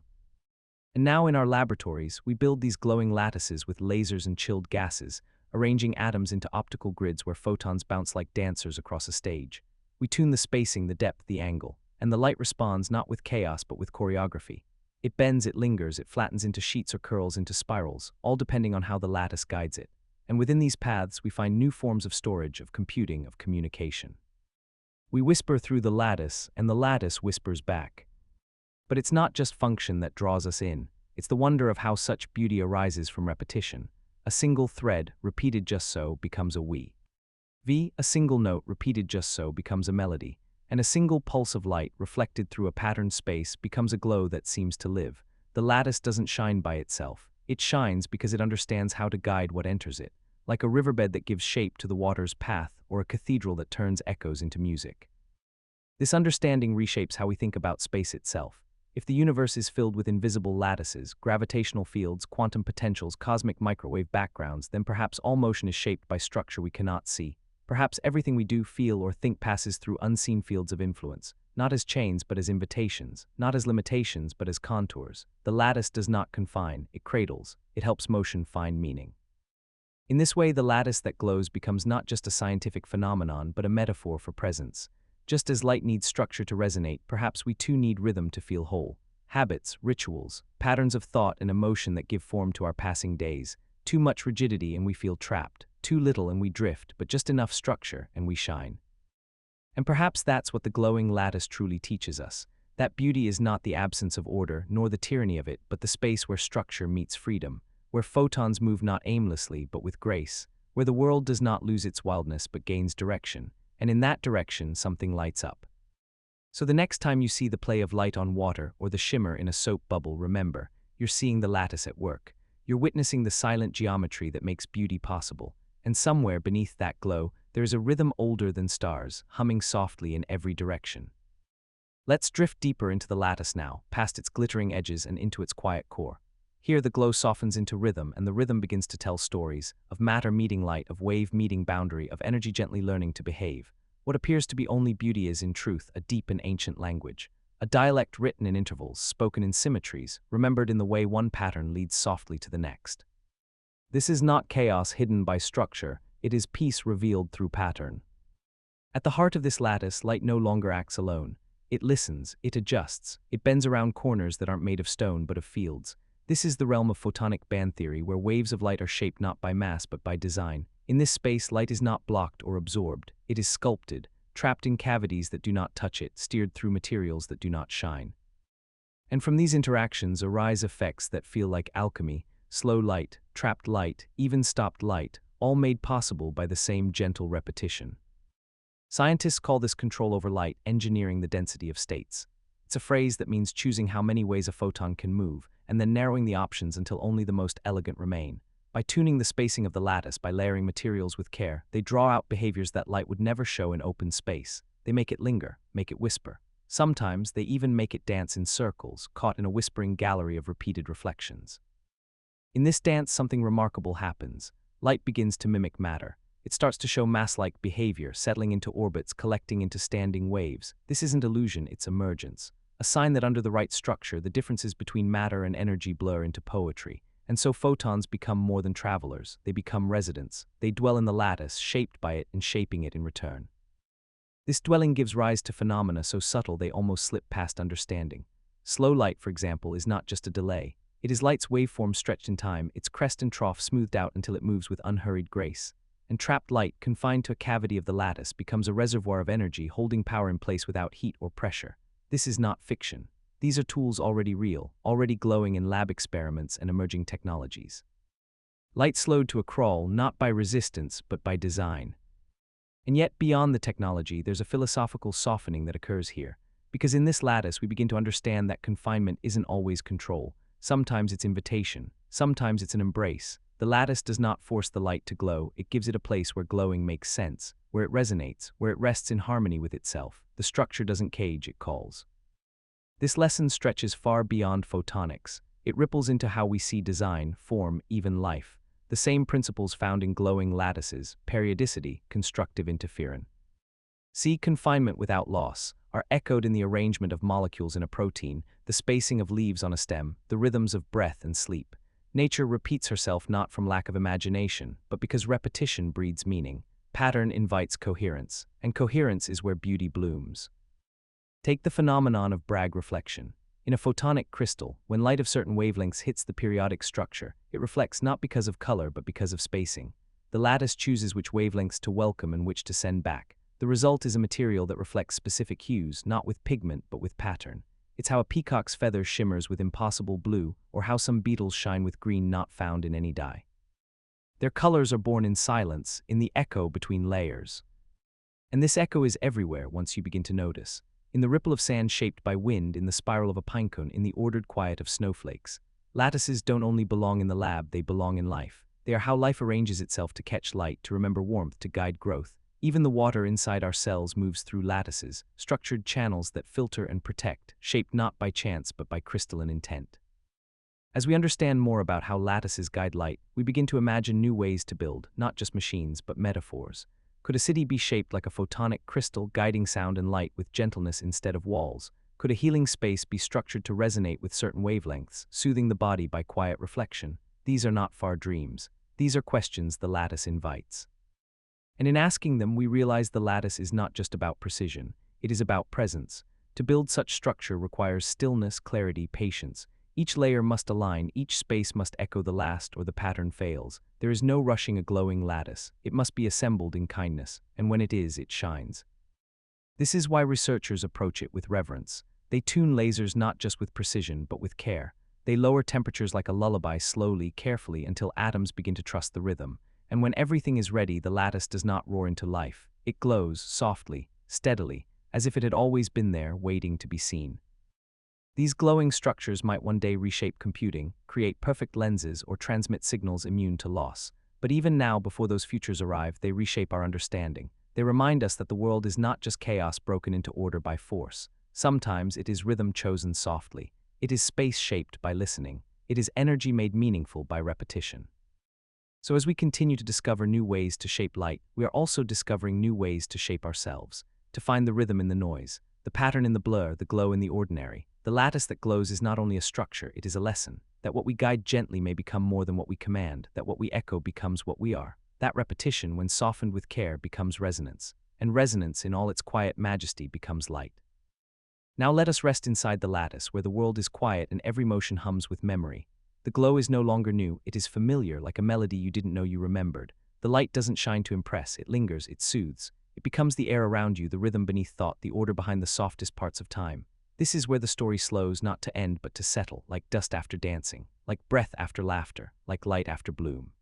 And now in our laboratories, we build these glowing lattices with lasers and chilled gases, arranging atoms into optical grids where photons bounce like dancers across a stage. We tune the spacing, the depth, the angle, and the light responds not with chaos but with choreography. It bends, it lingers, it flattens into sheets or curls into spirals, all depending on how the lattice guides it. And within these paths we find new forms of storage, of computing, of communication. We whisper through the lattice, and the lattice whispers back. But it's not just function that draws us in, it's the wonder of how such beauty arises from repetition. A single thread, repeated just so, becomes a we. A single note, repeated just so, becomes a melody. and a single pulse of light reflected through a patterned space becomes a glow that seems to live. The lattice doesn't shine by itself. It shines because it understands how to guide what enters it, like a riverbed that gives shape to the water's path or a cathedral that turns echoes into music. This understanding reshapes how we think about space itself. If the universe is filled with invisible lattices, gravitational fields, quantum potentials, cosmic microwave backgrounds, then perhaps all motion is shaped by structure we cannot see. Perhaps everything we do, feel, or think passes through unseen fields of influence, not as chains but as invitations, not as limitations but as contours. The lattice does not confine, it cradles, it helps motion find meaning. In this way, the lattice that glows becomes not just a scientific phenomenon but a metaphor for presence. Just as light needs structure to resonate, perhaps we too need rhythm to feel whole. Habits, rituals, patterns of thought and emotion that give form to our passing days. Too much rigidity and we feel trapped. Too little and we drift, but just enough structure and we shine. And perhaps that's what the glowing lattice truly teaches us. That beauty is not the absence of order, nor the tyranny of it, but the space where structure meets freedom, where photons move not aimlessly but with grace, where the world does not lose its wildness but gains direction, and in that direction something lights up. So the next time you see the play of light on water or the shimmer in a soap bubble, remember, you're seeing the lattice at work. You're witnessing the silent geometry that makes beauty possible, and somewhere beneath that glow, there is a rhythm older than stars, humming softly in every direction. Let's drift deeper into the lattice now, past its glittering edges and into its quiet core. Here the glow softens into rhythm, and the rhythm begins to tell stories, of matter meeting light, of wave meeting boundary, of energy gently learning to behave. What appears to be only beauty is, in truth, a deep and ancient language. A dialect written in intervals, spoken in symmetries, remembered in the way one pattern leads softly to the next. This is not chaos hidden by structure, it is peace revealed through pattern. At the heart of this lattice, light no longer acts alone. It listens, it adjusts, it bends around corners that aren't made of stone but of fields. This is the realm of photonic band theory, where waves of light are shaped not by mass but by design. In this space, light is not blocked or absorbed. It is sculpted, trapped in cavities that do not touch it, steered through materials that do not shine. And from these interactions arise effects that feel like alchemy: slow light, trapped light, even stopped light, all made possible by the same gentle repetition. Scientists call this control over light engineering the density of states. It's a phrase that means choosing how many ways a photon can move, and then narrowing the options until only the most elegant remain. By tuning the spacing of the lattice, by layering materials with care, they draw out behaviors that light would never show in open space. They make it linger, make it whisper. Sometimes they even make it dance in circles, caught in a whispering gallery of repeated reflections. In this dance, something remarkable happens. Light begins to mimic matter. It starts to show mass-like behavior, settling into orbits, collecting into standing waves. This isn't illusion, it's emergence. A sign that under the right structure, the differences between matter and energy blur into poetry. And so photons become more than travelers. They become residents. They dwell in the lattice, shaped by it and shaping it in return. This dwelling gives rise to phenomena so subtle they almost slip past understanding. Slow light, for example, is not just a delay. It is light's waveform stretched in time, its crest and trough smoothed out until it moves with unhurried grace. And trapped light, confined to a cavity of the lattice, becomes a reservoir of energy, holding power in place without heat or pressure. This is not fiction. These are tools already real, already glowing in lab experiments and emerging technologies. Light slowed to a crawl, not by resistance, but by design. And yet, beyond the technology, there's a philosophical softening that occurs here. Because in this lattice, we begin to understand that confinement isn't always control. Sometimes it's invitation. Sometimes it's an embrace. The lattice does not force the light to glow. It gives it a place where glowing makes sense, where it resonates, where it rests in harmony with itself. The structure doesn't cage, it calls. This lesson stretches far beyond photonics. It ripples into how we see design, form, even life. The same principles found in glowing lattices: periodicity, constructive interference. See, confinement without loss are echoed in the arrangement of molecules in a protein, the spacing of leaves on a stem, the rhythms of breath and sleep. Nature repeats herself not from lack of imagination, but because repetition breeds meaning. Pattern invites coherence, and coherence is where beauty blooms. Take the phenomenon of Bragg reflection. In a photonic crystal, when light of certain wavelengths hits the periodic structure, it reflects not because of color but because of spacing. The lattice chooses which wavelengths to welcome and which to send back. The result is a material that reflects specific hues, not with pigment but with pattern. It's how a peacock's feather shimmers with impossible blue, or how some beetles shine with green not found in any dye. Their colors are born in silence, in the echo between layers. And this echo is everywhere once you begin to notice. In the ripple of sand shaped by wind, in the spiral of a pinecone, in the ordered quiet of snowflakes. Lattices don't only belong in the lab, they belong in life. They are how life arranges itself to catch light, to remember warmth, to guide growth. Even the water inside our cells moves through lattices, structured channels that filter and protect, shaped not by chance but by crystalline intent. As we understand more about how lattices guide light, we begin to imagine new ways to build, not just machines, but metaphors. Could a city be shaped like a photonic crystal, guiding sound and light with gentleness instead of walls? Could a healing space be structured to resonate with certain wavelengths, soothing the body by quiet reflection? These are not far dreams. These are questions the lattice invites. And in asking them, we realize the lattice is not just about precision, it is about presence. To build such structure requires stillness, clarity, patience. Each layer must align, each space must echo the last, or the pattern fails. There is no rushing a glowing lattice. It must be assembled in kindness, and when it is, it shines. This is why researchers approach it with reverence. They tune lasers not just with precision, but with care. They lower temperatures like a lullaby, slowly, carefully, until atoms begin to trust the rhythm. And when everything is ready, the lattice does not roar into life. It glows, softly, steadily, as if it had always been there, waiting to be seen. These glowing structures might one day reshape computing, create perfect lenses, or transmit signals immune to loss. But even now, before those futures arrive, they reshape our understanding. They remind us that the world is not just chaos broken into order by force. Sometimes it is rhythm chosen softly. It is space shaped by listening. It is energy made meaningful by repetition. So as we continue to discover new ways to shape light, we are also discovering new ways to shape ourselves, to find the rhythm in the noise, the pattern in the blur, the glow in the ordinary. The lattice that glows is not only a structure, it is a lesson, that what we guide gently may become more than what we command, that what we echo becomes what we are. That repetition, when softened with care, becomes resonance, and resonance in all its quiet majesty becomes light. Now let us rest inside the lattice, where the world is quiet and every motion hums with memory. The glow is no longer new, it is familiar, like a melody you didn't know you remembered. The light doesn't shine to impress, it lingers, it soothes. It becomes the air around you, the rhythm beneath thought, the order behind the softest parts of time. This is where the story slows, not to end but to settle, like dust after dancing, like breath after laughter, like light after bloom.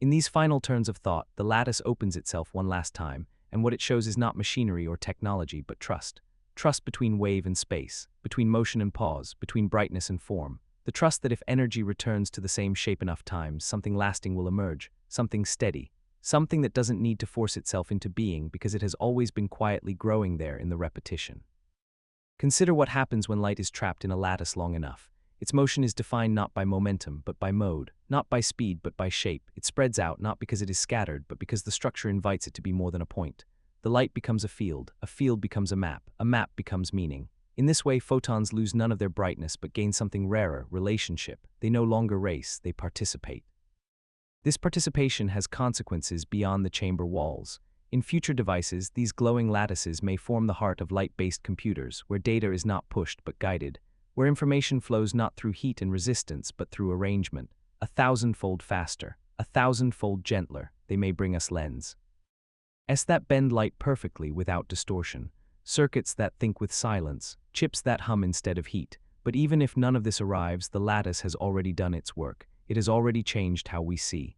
In these final turns of thought, the lattice opens itself one last time, and what it shows is not machinery or technology, but trust. Trust between wave and space, between motion and pause, between brightness and form. The trust that if energy returns to the same shape enough times, something lasting will emerge, something steady, something that doesn't need to force itself into being because it has always been quietly growing there in the repetition. Consider what happens when light is trapped in a lattice long enough. Its motion is defined not by momentum, but by mode, not by speed, but by shape. It spreads out not because it is scattered, but because the structure invites it to be more than a point. The light becomes a field becomes a map becomes meaning. In this way, photons lose none of their brightness but gain something rarer, relationship. They no longer race, they participate. This participation has consequences beyond the chamber walls. In future devices, these glowing lattices may form the heart of light-based computers, where data is not pushed but guided, where information flows not through heat and resistance but through arrangement. 1,000-fold faster, 1,000-fold gentler, they may bring us lens that bend light perfectly without distortion, circuits that think with silence, chips that hum instead of heat. But even if none of this arrives, the lattice has already done its work. It has already changed how we see.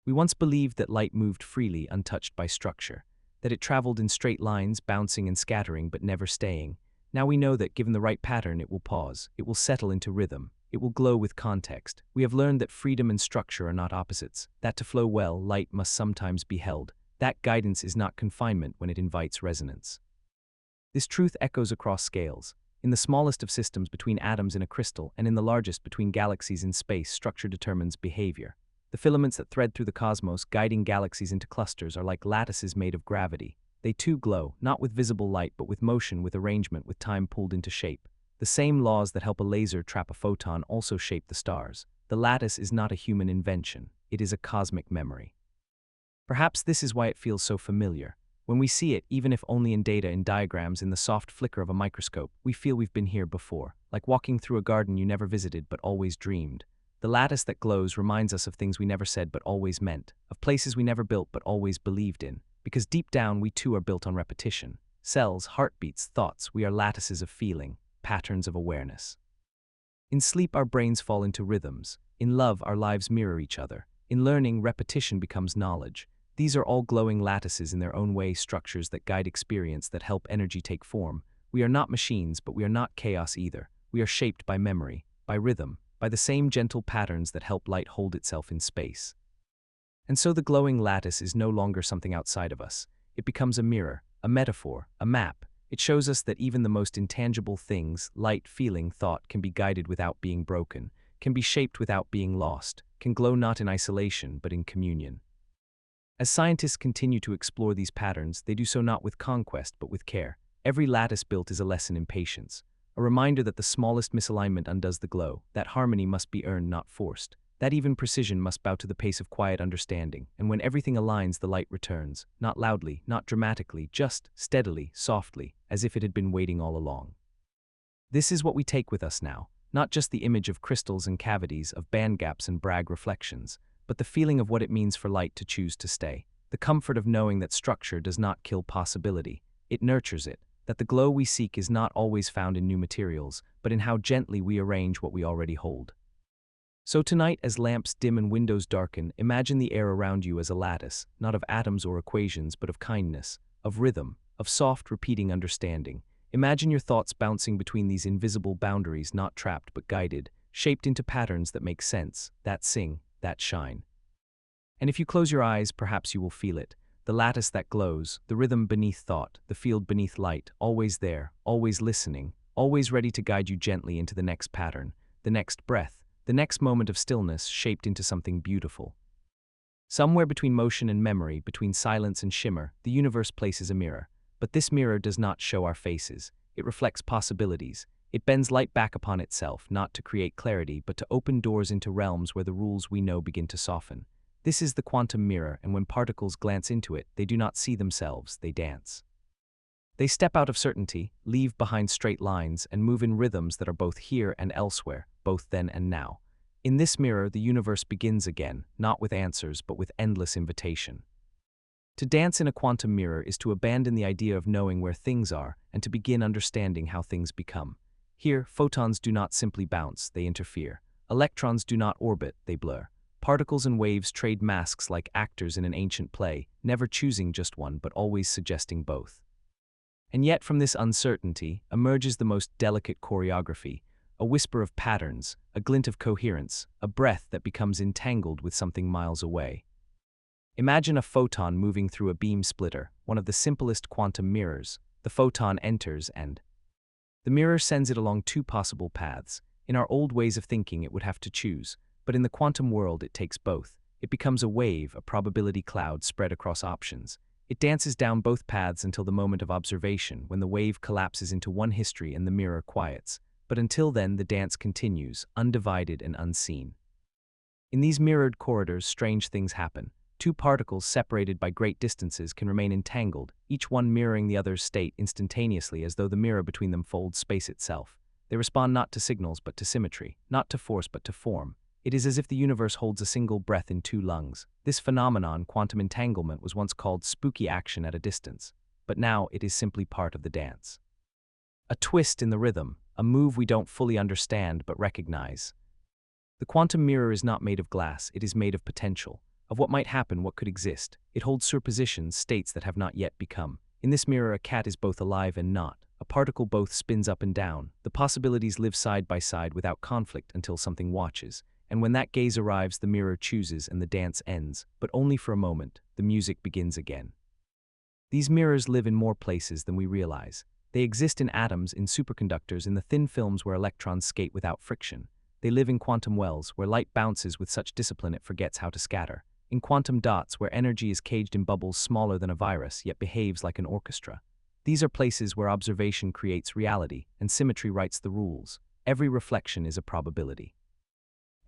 We once believed that light moved freely, untouched by structure, that it traveled in straight lines, bouncing and scattering but never staying. Now we know that given the right pattern, it will pause, it will settle into rhythm, it will glow with context. We have learned that freedom and structure are not opposites, that to flow well, light must sometimes be held. That guidance is not confinement when it invites resonance. This truth echoes across scales. In the smallest of systems, between atoms in a crystal, and in the largest, between galaxies in space, structure determines behavior. The filaments that thread through the cosmos, guiding galaxies into clusters, are like lattices made of gravity. They too glow, not with visible light, but with motion, with arrangement, with time pulled into shape. The same laws that help a laser trap a photon also shape the stars. The lattice is not a human invention, it is a cosmic memory. Perhaps this is why it feels so familiar. When we see it, even if only in data, in diagrams, in the soft flicker of a microscope, we feel we've been here before, like walking through a garden you never visited but always dreamed. The lattice that glows reminds us of things we never said but always meant, of places we never built but always believed in, because deep down we too are built on repetition. Cells, heartbeats, thoughts, we are lattices of feeling, patterns of awareness. In sleep our brains fall into rhythms. In love our lives mirror each other. In learning, repetition becomes knowledge. These are all glowing lattices in their own way, structures that guide experience, that help energy take form. We are not machines, but we are not chaos either. We are shaped by memory, by rhythm, by the same gentle patterns that help light hold itself in space. And so the glowing lattice is no longer something outside of us. It becomes a mirror, a metaphor, a map. It shows us that even the most intangible things, light, feeling, thought, can be guided without being broken, can be shaped without being lost, can glow not in isolation but in communion. As scientists continue to explore these patterns, they do so not with conquest but with care. Every lattice built is a lesson in patience, a reminder that the smallest misalignment undoes the glow, that harmony must be earned, not forced, that even precision must bow to the pace of quiet understanding, and when everything aligns, the light returns, not loudly, not dramatically, just steadily, softly, as if it had been waiting all along. This is what we take with us now, not just the image of crystals and cavities, of band gaps and Bragg reflections, but the feeling of what it means for light to choose to stay, the comfort of knowing that structure does not kill possibility, it nurtures it, that the glow we seek is not always found in new materials, but in how gently we arrange what we already hold. So tonight, as lamps dim and windows darken, imagine the air around you as a lattice, not of atoms or equations, but of kindness, of rhythm, of soft, repeating understanding. Imagine your thoughts bouncing between these invisible boundaries, not trapped but guided, shaped into patterns that make sense, that sing, that shine. And if you close your eyes, perhaps you will feel it, the lattice that glows, the rhythm beneath thought, the field beneath light, always there, always listening, always ready to guide you gently into the next pattern, the next breath, the next moment of stillness shaped into something beautiful. Somewhere between motion and memory, between silence and shimmer, the universe places a mirror. But this mirror does not show our faces. It reflects possibilities. It bends light back upon itself, not to create clarity, but to open doors into realms where the rules we know begin to soften. This is the quantum mirror, and when particles glance into it, they do not see themselves, they dance. They step out of certainty, leave behind straight lines, and move in rhythms that are both here and elsewhere, both then and now. In this mirror, the universe begins again, not with answers, but with endless invitation. To dance in a quantum mirror is to abandon the idea of knowing where things are and to begin understanding how things become. Here, photons do not simply bounce, they interfere. Electrons do not orbit, they blur. Particles and waves trade masks like actors in an ancient play, never choosing just one but always suggesting both. And yet from this uncertainty emerges the most delicate choreography, a whisper of patterns, a glint of coherence, a breath that becomes entangled with something miles away. Imagine a photon moving through a beam splitter, one of the simplest quantum mirrors. The photon enters and the mirror sends it along two possible paths. In our old ways of thinking, it would have to choose, but in the quantum world, it takes both. It becomes a wave, a probability cloud spread across options. It dances down both paths until the moment of observation, when the wave collapses into one history and the mirror quiets. But until then, the dance continues, undivided and unseen. In these mirrored corridors, strange things happen. Two particles separated by great distances can remain entangled, each one mirroring the other's state instantaneously, as though the mirror between them folds space itself. They respond not to signals but to symmetry, not to force but to form. It is as if the universe holds a single breath in two lungs. This phenomenon, quantum entanglement, was once called spooky action at a distance, but now it is simply part of the dance. A twist in the rhythm, a move we don't fully understand but recognize. The quantum mirror is not made of glass, it is made of potential. Of what might happen, what could exist. It holds suppositions, states that have not yet become. In this mirror, a cat is both alive and not. A particle both spins up and down. The possibilities live side by side without conflict until something watches. And when that gaze arrives, the mirror chooses and the dance ends. But only for a moment. The music begins again. These mirrors live in more places than we realize. They exist in atoms, in superconductors, in the thin films where electrons skate without friction. They live in quantum wells, where light bounces with such discipline it forgets how to scatter. In quantum dots, where energy is caged in bubbles smaller than a virus, yet behaves like an orchestra. These are places where observation creates reality, and symmetry writes the rules. Every reflection is a probability.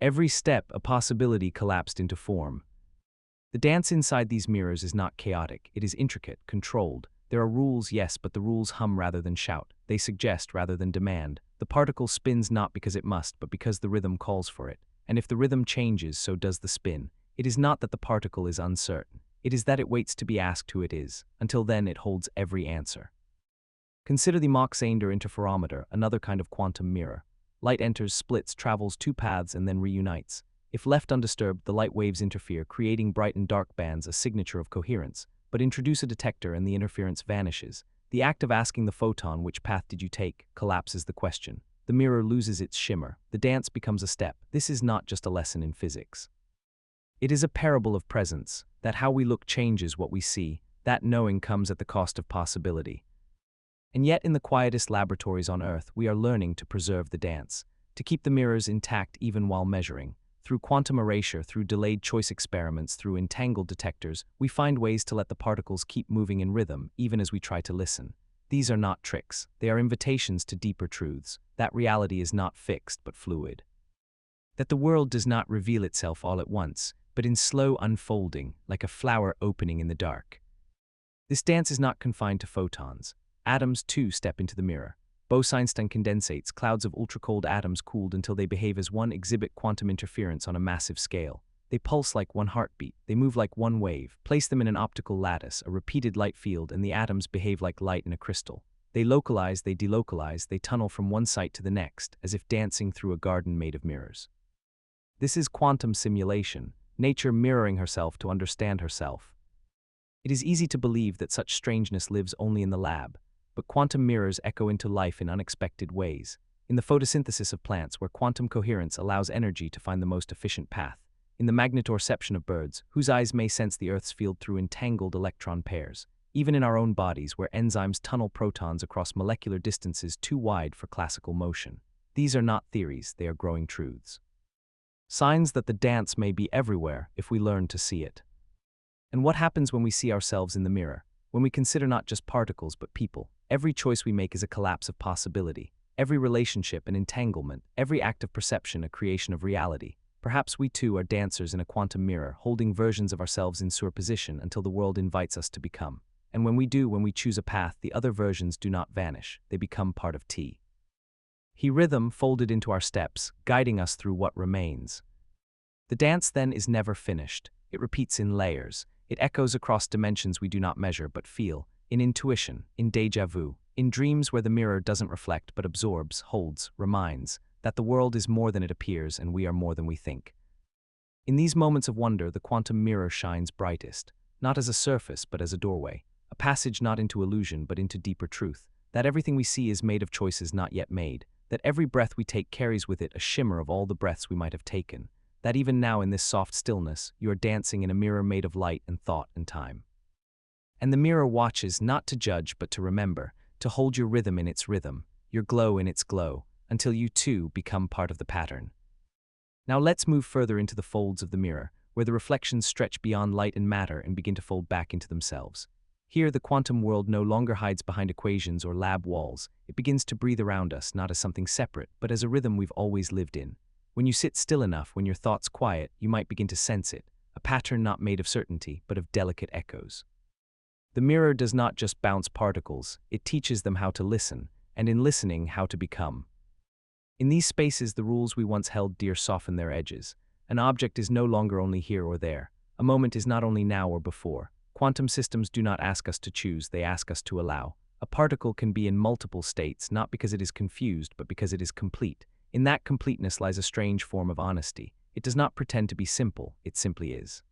Every step, a possibility collapsed into form. The dance inside these mirrors is not chaotic, it is intricate, controlled. There are rules, yes, but the rules hum rather than shout. They suggest rather than demand. The particle spins not because it must, but because the rhythm calls for it. And if the rhythm changes, so does the spin. It is not that the particle is uncertain. It is that it waits to be asked who it is. Until then, it holds every answer. Consider the Mach-Zehnder interferometer, another kind of quantum mirror. Light enters, splits, travels two paths, and then reunites. If left undisturbed, the light waves interfere, creating bright and dark bands, a signature of coherence. But introduce a detector and the interference vanishes. The act of asking the photon, which path did you take, collapses the question. The mirror loses its shimmer. The dance becomes a step. This is not just a lesson in physics. It is a parable of presence, that how we look changes what we see, that knowing comes at the cost of possibility. And yet in the quietest laboratories on Earth, we are learning to preserve the dance, to keep the mirrors intact even while measuring. Through quantum erasure, through delayed choice experiments, through entangled detectors, we find ways to let the particles keep moving in rhythm, even as we try to listen. These are not tricks. They are invitations to deeper truths, that reality is not fixed but fluid. That the world does not reveal itself all at once, but in slow unfolding, like a flower opening in the dark. This dance is not confined to photons. Atoms, too, step into the mirror. Bose-Einstein condensates, clouds of ultra-cold atoms cooled until they behave as one, exhibit quantum interference on a massive scale. They pulse like one heartbeat, they move like one wave. Place them in an optical lattice, a repeated light field, and the atoms behave like light in a crystal. They localize, they delocalize, they tunnel from one site to the next, as if dancing through a garden made of mirrors. This is quantum simulation, nature mirroring herself to understand herself. It is easy to believe that such strangeness lives only in the lab, but quantum mirrors echo into life in unexpected ways. In the photosynthesis of plants, where quantum coherence allows energy to find the most efficient path. In the magnetoreception of birds, whose eyes may sense the Earth's field through entangled electron pairs. Even in our own bodies, where enzymes tunnel protons across molecular distances too wide for classical motion. These are not theories, they are growing truths. Signs that the dance may be everywhere if we learn to see it. And what happens when we see ourselves in the mirror? When we consider not just particles but people? Every choice we make is a collapse of possibility. Every relationship an entanglement. Every act of perception a creation of reality. Perhaps we too are dancers in a quantum mirror, holding versions of ourselves in superposition until the world invites us to become. And when we do, when we choose a path, the other versions do not vanish. They become part of T. He rhythm folded into our steps, guiding us through what remains. The dance then is never finished. It repeats in layers. It echoes across dimensions we do not measure but feel, in intuition, in déjà vu, in dreams where the mirror doesn't reflect but absorbs, holds, reminds, that the world is more than it appears and we are more than we think. In these moments of wonder, the quantum mirror shines brightest, not as a surface but as a doorway, a passage not into illusion but into deeper truth, that everything we see is made of choices not yet made, that every breath we take carries with it a shimmer of all the breaths we might have taken, that even now in this soft stillness, you are dancing in a mirror made of light and thought and time. And the mirror watches not to judge but to remember, to hold your rhythm in its rhythm, your glow in its glow, until you too become part of the pattern. Now let's move further into the folds of the mirror, where the reflections stretch beyond light and matter and begin to fold back into themselves. Here, the quantum world no longer hides behind equations or lab walls. It begins to breathe around us, not as something separate, but as a rhythm we've always lived in. When you sit still enough, when your thoughts quiet, you might begin to sense it, a pattern not made of certainty, but of delicate echoes. The mirror does not just bounce particles, it teaches them how to listen, and in listening, how to become. In these spaces, the rules we once held dear soften their edges. An object is no longer only here or there. A moment is not only now or before. Quantum systems do not ask us to choose, they ask us to allow. A particle can be in multiple states, not because it is confused, but because it is complete. In that completeness lies a strange form of honesty. It does not pretend to be simple, it simply is.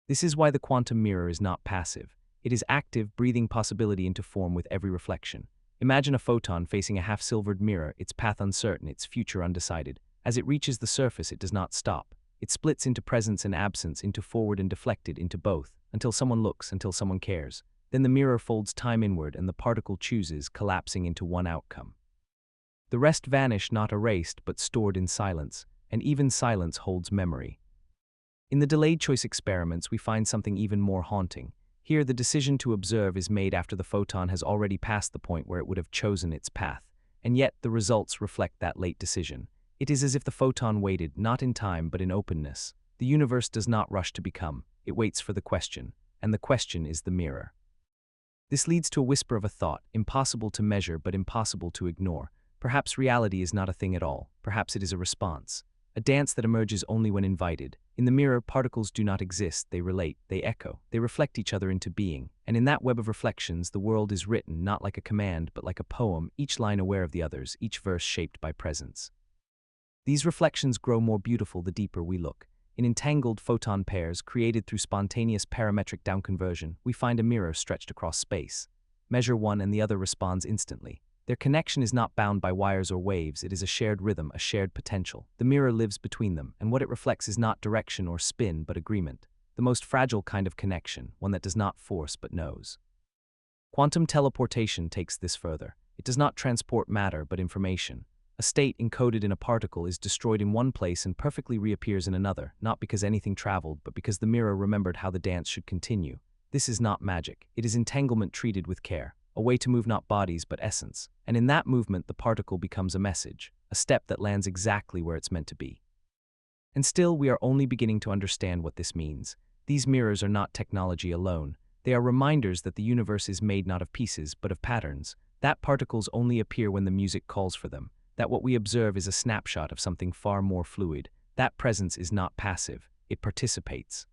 This is why the quantum mirror is not passive. It is active, breathing possibility into form with every reflection. Imagine a photon facing a half-silvered mirror, its path uncertain, its future undecided. As it reaches the surface, it does not stop. It splits into presence and absence, into forward and deflected, into both, until someone looks, until someone cares. Then the mirror folds time inward and the particle chooses, collapsing into one outcome. The rest vanish, not erased, but stored in silence, and even silence holds memory. In the delayed choice experiments, we find something even more haunting. Here, the decision to observe is made after the photon has already passed the point where it would have chosen its path, and yet the results reflect that late decision. It is as if the photon waited, not in time, but in openness. The universe does not rush to become, it waits for the question, and the question is the mirror. This leads to a whisper of a thought, impossible to measure but impossible to ignore. Perhaps reality is not a thing at all, perhaps it is a response. A dance that emerges only when invited. In the mirror, particles do not exist, they relate, they echo, they reflect each other into being, and in that web of reflections the world is written not like a command but like a poem, each line aware of the others, each verse shaped by presence. These reflections grow more beautiful the deeper we look. In entangled photon pairs created through spontaneous parametric downconversion, we find a mirror stretched across space. Measure one and the other responds instantly. Their connection is not bound by wires or waves, it is a shared rhythm, a shared potential. The mirror lives between them, and what it reflects is not direction or spin, but agreement. The most fragile kind of connection, one that does not force but knows. Quantum teleportation takes this further. It does not transport matter but information. A state encoded in a particle is destroyed in one place and perfectly reappears in another, not because anything traveled, but because the mirror remembered how the dance should continue. This is not magic. It is entanglement treated with care, a way to move not bodies but essence. And in that movement, the particle becomes a message, a step that lands exactly where it's meant to be. And still, we are only beginning to understand what this means. These mirrors are not technology alone. They are reminders that the universe is made not of pieces, but of patterns, that particles only appear when the music calls for them, that what we observe is a snapshot of something far more fluid. That presence is not passive, it participates.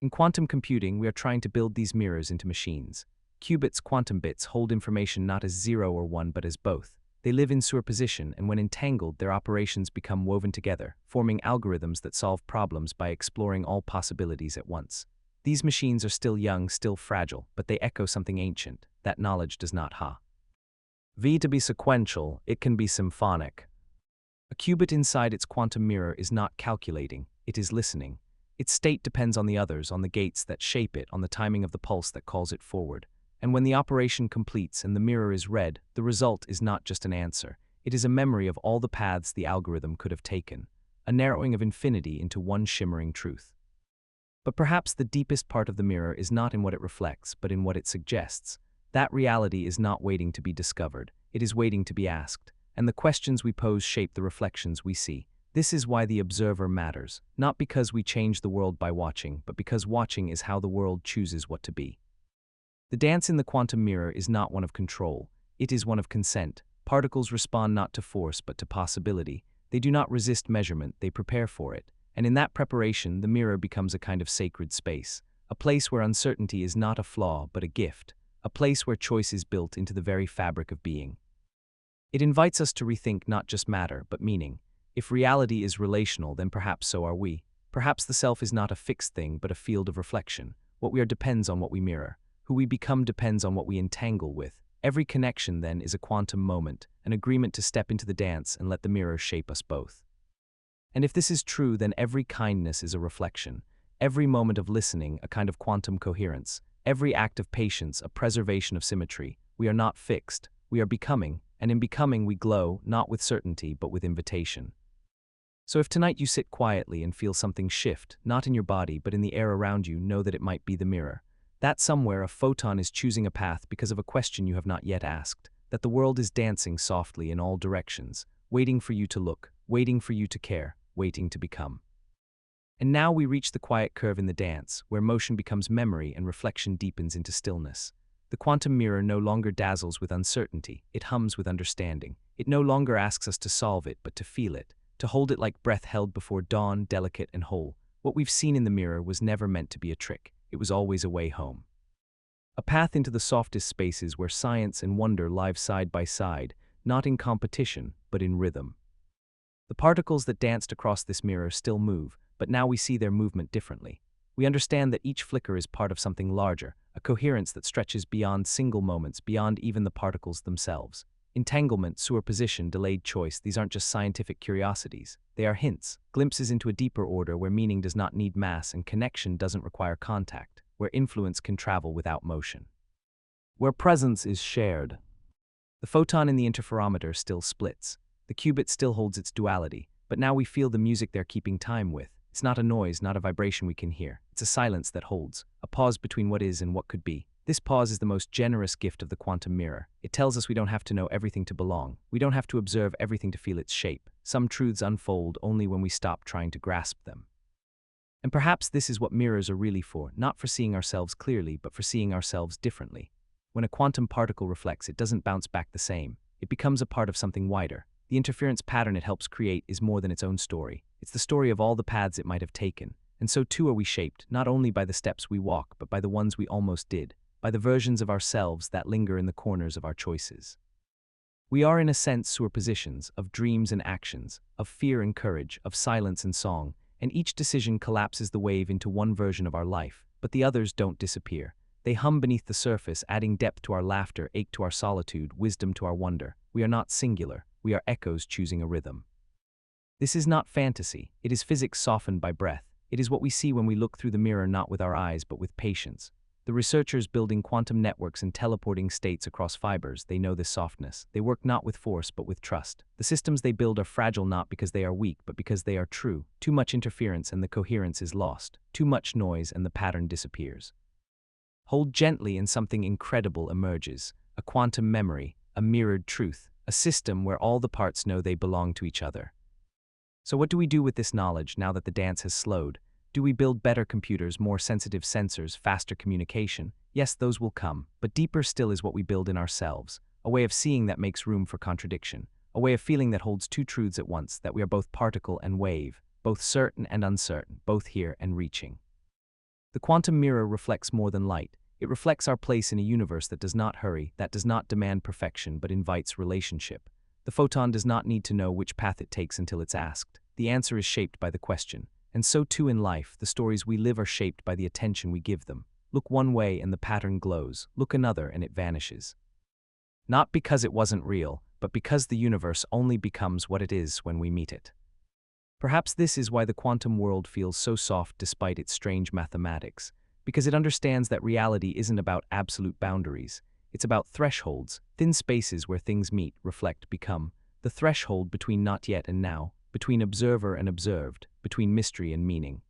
In quantum computing, we are trying to build these mirrors into machines. Qubits, quantum bits, hold information not as 0 or 1 but as both. They live in superposition, and when entangled, their operations become woven together, forming algorithms that solve problems by exploring all possibilities at once. These machines are still young, still fragile, but they echo something ancient. That knowledge does not to be sequential, it can be symphonic. A qubit inside its quantum mirror is not calculating, it is listening. Its state depends on the others, on the gates that shape it, on the timing of the pulse that calls it forward. And when the operation completes and the mirror is read, the result is not just an answer. It is a memory of all the paths the algorithm could have taken, a narrowing of infinity into one shimmering truth. But perhaps the deepest part of the mirror is not in what it reflects, but in what it suggests. That reality is not waiting to be discovered, it is waiting to be asked, and the questions we pose shape the reflections we see. This is why the observer matters, not because we change the world by watching, but because watching is how the world chooses what to be. The dance in the quantum mirror is not one of control, it is one of consent. Particles respond not to force but to possibility. They do not resist measurement, they prepare for it. And in that preparation, the mirror becomes a kind of sacred space, a place where uncertainty is not a flaw but a gift, a place where choice is built into the very fabric of being. It invites us to rethink not just matter but meaning. If reality is relational, then perhaps so are we. Perhaps the self is not a fixed thing but a field of reflection. What we are depends on what we mirror. Who we become depends on what we entangle with. Every connection, then, is a quantum moment, an agreement to step into the dance and let the mirror shape us both. And if this is true, then every kindness is a reflection. Every moment of listening, a kind of quantum coherence. Every act of patience, a preservation of symmetry. We are not fixed, we are becoming, and in becoming we glow, not with certainty, but with invitation. So if tonight you sit quietly and feel something shift, not in your body, but in the air around you, know that it might be the mirror. That somewhere a photon is choosing a path because of a question you have not yet asked. That the world is dancing softly in all directions, waiting for you to look, waiting for you to care, waiting to become. And now we reach the quiet curve in the dance, where motion becomes memory and reflection deepens into stillness. The quantum mirror no longer dazzles with uncertainty, it hums with understanding. It no longer asks us to solve it, but to feel it, to hold it like breath held before dawn, delicate and whole. What we've seen in the mirror was never meant to be a trick, it was always a way home. A path into the softest spaces where science and wonder live side by side, not in competition, but in rhythm. The particles that danced across this mirror still move, but now we see their movement differently. We understand that each flicker is part of something larger, a coherence that stretches beyond single moments, beyond even the particles themselves. Entanglement, superposition, delayed choice, these aren't just scientific curiosities. They are hints, glimpses into a deeper order where meaning does not need mass and connection doesn't require contact, where influence can travel without motion. Where presence is shared. The photon in the interferometer still splits. The qubit still holds its duality, but now we feel the music they're keeping time with. It's not a noise, not a vibration we can hear. It's a silence that holds, a pause between what is and what could be. This pause is the most generous gift of the quantum mirror. It tells us we don't have to know everything to belong. We don't have to observe everything to feel its shape. Some truths unfold only when we stop trying to grasp them. And perhaps this is what mirrors are really for, not for seeing ourselves clearly, but for seeing ourselves differently. When a quantum particle reflects, it doesn't bounce back the same. It becomes a part of something wider. The interference pattern it helps create is more than its own story. It's the story of all the paths it might have taken. And so too are we shaped, not only by the steps we walk, but by the ones we almost did, by the versions of ourselves that linger in the corners of our choices. We are in a sense superpositions of dreams and actions, of fear and courage, of silence and song, and each decision collapses the wave into one version of our life, but the others don't disappear. They hum beneath the surface, adding depth to our laughter, ache to our solitude, wisdom to our wonder. We are not singular, we are echoes choosing a rhythm. This is not fantasy, it is physics softened by breath. It is what we see when we look through the mirror not with our eyes but with patience. The researchers building quantum networks and teleporting states across fibers, they know this softness. They work not with force but with trust. The systems they build are fragile not because they are weak but because they are true. Too much interference and the coherence is lost. Too much noise and the pattern disappears. Hold gently and something incredible emerges. A quantum memory, a mirrored truth, a system where all the parts know they belong to each other. So what do we do with this knowledge now that the dance has slowed? Do we build better computers, more sensitive sensors, faster communication? Yes, those will come, but deeper still is what we build in ourselves, a way of seeing that makes room for contradiction, a way of feeling that holds two truths at once, that we are both particle and wave, both certain and uncertain, both here and reaching. The quantum mirror reflects more than light. It reflects our place in a universe that does not hurry, that does not demand perfection, but invites relationship. The photon does not need to know which path it takes until it's asked. The answer is shaped by the question. And so too in life, the stories we live are shaped by the attention we give them. Look one way and the pattern glows. Look another and it vanishes. Not because it wasn't real, but because the universe only becomes what it is when we meet it. Perhaps this is why the quantum world feels so soft despite its strange mathematics, because it understands that reality isn't about absolute boundaries. It's about thresholds, thin spaces where things meet, reflect, become, the threshold between not yet and now, between observer and observed, between mystery and meaning.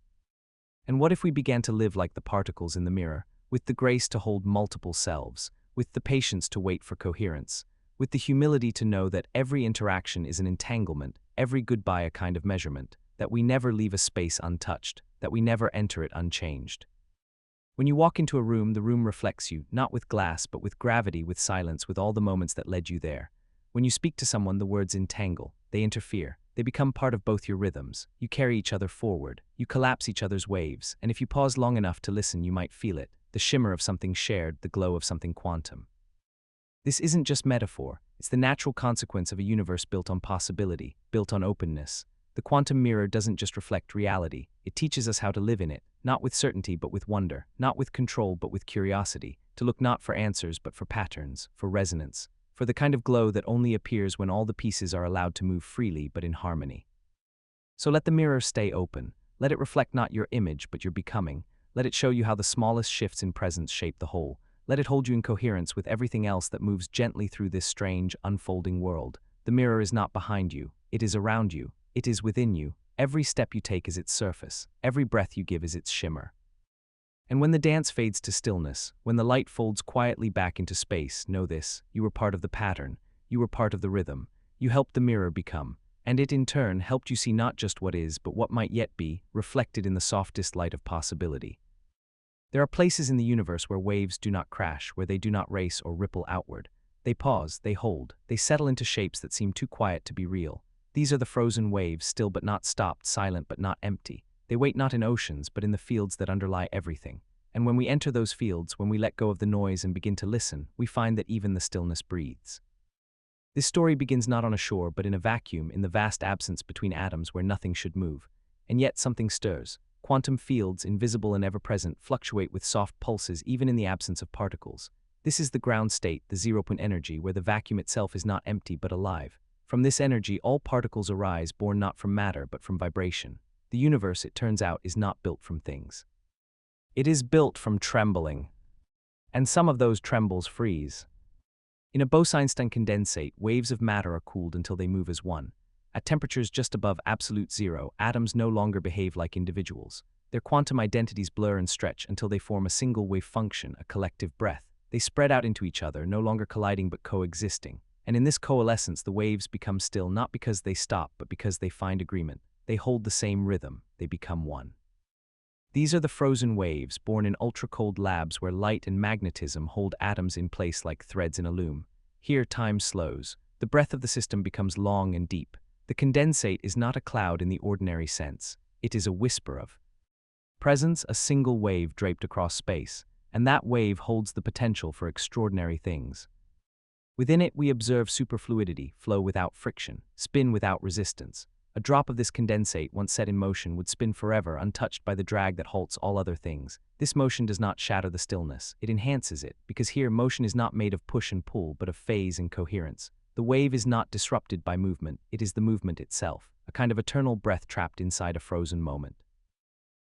And what if we began to live like the particles in the mirror, with the grace to hold multiple selves, with the patience to wait for coherence, with the humility to know that every interaction is an entanglement, every goodbye a kind of measurement, that we never leave a space untouched, that we never enter it unchanged. When you walk into a room, the room reflects you, not with glass, but with gravity, with silence, with all the moments that led you there. When you speak to someone, the words entangle, they interfere, they become part of both your rhythms. You carry each other forward, you collapse each other's waves, and if you pause long enough to listen, you might feel it, the shimmer of something shared, the glow of something quantum. This isn't just metaphor, it's the natural consequence of a universe built on possibility, built on openness. The quantum mirror doesn't just reflect reality, it teaches us how to live in it, not with certainty but with wonder, not with control but with curiosity, to look not for answers but for patterns, for resonance, for the kind of glow that only appears when all the pieces are allowed to move freely but in harmony. So let the mirror stay open, let it reflect not your image but your becoming, let it show you how the smallest shifts in presence shape the whole, let it hold you in coherence with everything else that moves gently through this strange, unfolding world. The mirror is not behind you, it is around you, it is within you. Every step you take is its surface, every breath you give is its shimmer. And when the dance fades to stillness, when the light folds quietly back into space, know this, you were part of the pattern, you were part of the rhythm, you helped the mirror become, and it in turn helped you see not just what is, but what might yet be, reflected in the softest light of possibility. There are places in the universe where waves do not crash, where they do not race or ripple outward. They pause, they hold, they settle into shapes that seem too quiet to be real. These are the frozen waves, still but not stopped, silent but not empty. They wait not in oceans, but in the fields that underlie everything. And when we enter those fields, when we let go of the noise and begin to listen, we find that even the stillness breathes. This story begins not on a shore, but in a vacuum, in the vast absence between atoms where nothing should move. And yet something stirs. Quantum fields, invisible and ever-present, fluctuate with soft pulses even in the absence of particles. This is the ground state, the zero-point energy, where the vacuum itself is not empty but alive. From this energy, all particles arise, born not from matter but from vibration. The universe, it turns out, is not built from things. It is built from trembling. And some of those trembles freeze. In a Bose-Einstein condensate, waves of matter are cooled until they move as one. At temperatures just above absolute zero, atoms no longer behave like individuals. Their quantum identities blur and stretch until they form a single wave function, a collective breath. They spread out into each other, no longer colliding but coexisting. And in this coalescence, the waves become still not because they stop, but because they find agreement. They hold the same rhythm. They become one. These are the frozen waves, born in ultra-cold labs where light and magnetism hold atoms in place like threads in a loom. Here, time slows. The breath of the system becomes long and deep. The condensate is not a cloud in the ordinary sense. It is a whisper of presence, a single wave draped across space. And that wave holds the potential for extraordinary things. Within it, we observe superfluidity, flow without friction, spin without resistance. A drop of this condensate, once set in motion, would spin forever, untouched by the drag that halts all other things. This motion does not shatter the stillness, it enhances it, because here motion is not made of push and pull, but of phase and coherence. The wave is not disrupted by movement, it is the movement itself, a kind of eternal breath trapped inside a frozen moment.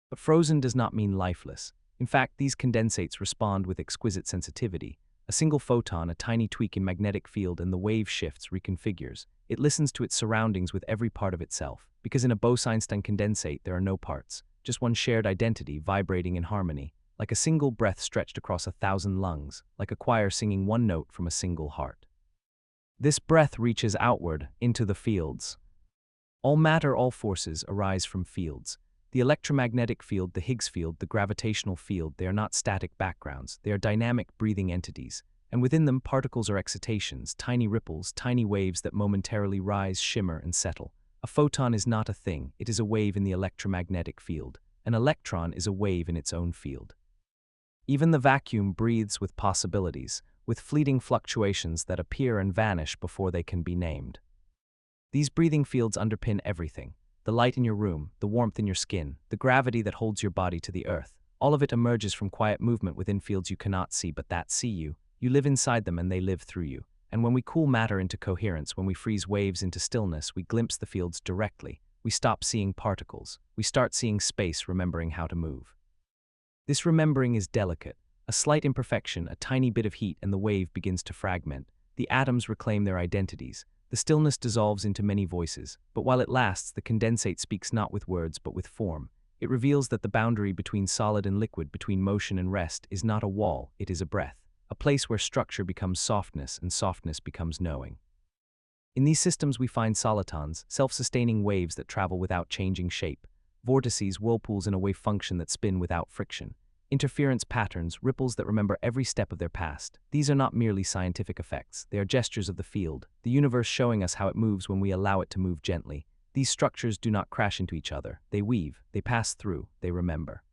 But frozen does not mean lifeless. In fact, these condensates respond with exquisite sensitivity. A single photon, a tiny tweak in magnetic field, and the wave shifts, reconfigures. It listens to its surroundings with every part of itself, because in a Bose-Einstein condensate there are no parts, just one shared identity vibrating in harmony, like a single breath stretched across 1,000 lungs, like a choir singing one note from a single heart. This breath reaches outward, into the fields. All matter, all forces arise from fields. The electromagnetic field, the Higgs field, the gravitational field, they are not static backgrounds, they are dynamic, breathing entities. And within them, particles are excitations, tiny ripples, tiny waves that momentarily rise, shimmer, and settle. A photon is not a thing, it is a wave in the electromagnetic field. An electron is a wave in its own field. Even the vacuum breathes with possibilities, with fleeting fluctuations that appear and vanish before they can be named. These breathing fields underpin everything. The light in your room, the warmth in your skin, the gravity that holds your body to the earth. All of it emerges from quiet movement within fields you cannot see but that see you. You live inside them and they live through you. And when we cool matter into coherence, when we freeze waves into stillness, we glimpse the fields directly. We stop seeing particles. We start seeing space, remembering how to move. This remembering is delicate. A slight imperfection, a tiny bit of heat, and the wave begins to fragment. The atoms reclaim their identities. The stillness dissolves into many voices, but while it lasts, the condensate speaks not with words but with form. It reveals that the boundary between solid and liquid, between motion and rest, is not a wall, it is a breath, a place where structure becomes softness and softness becomes knowing. In these systems we find solitons, self-sustaining waves that travel without changing shape, vortices, whirlpools in a wave function that spin without friction, interference patterns, ripples that remember every step of their past. These are not merely scientific effects, they are gestures of the field, the universe showing us how it moves when we allow it to move gently. These structures do not crash into each other, they weave, they pass through, they remember.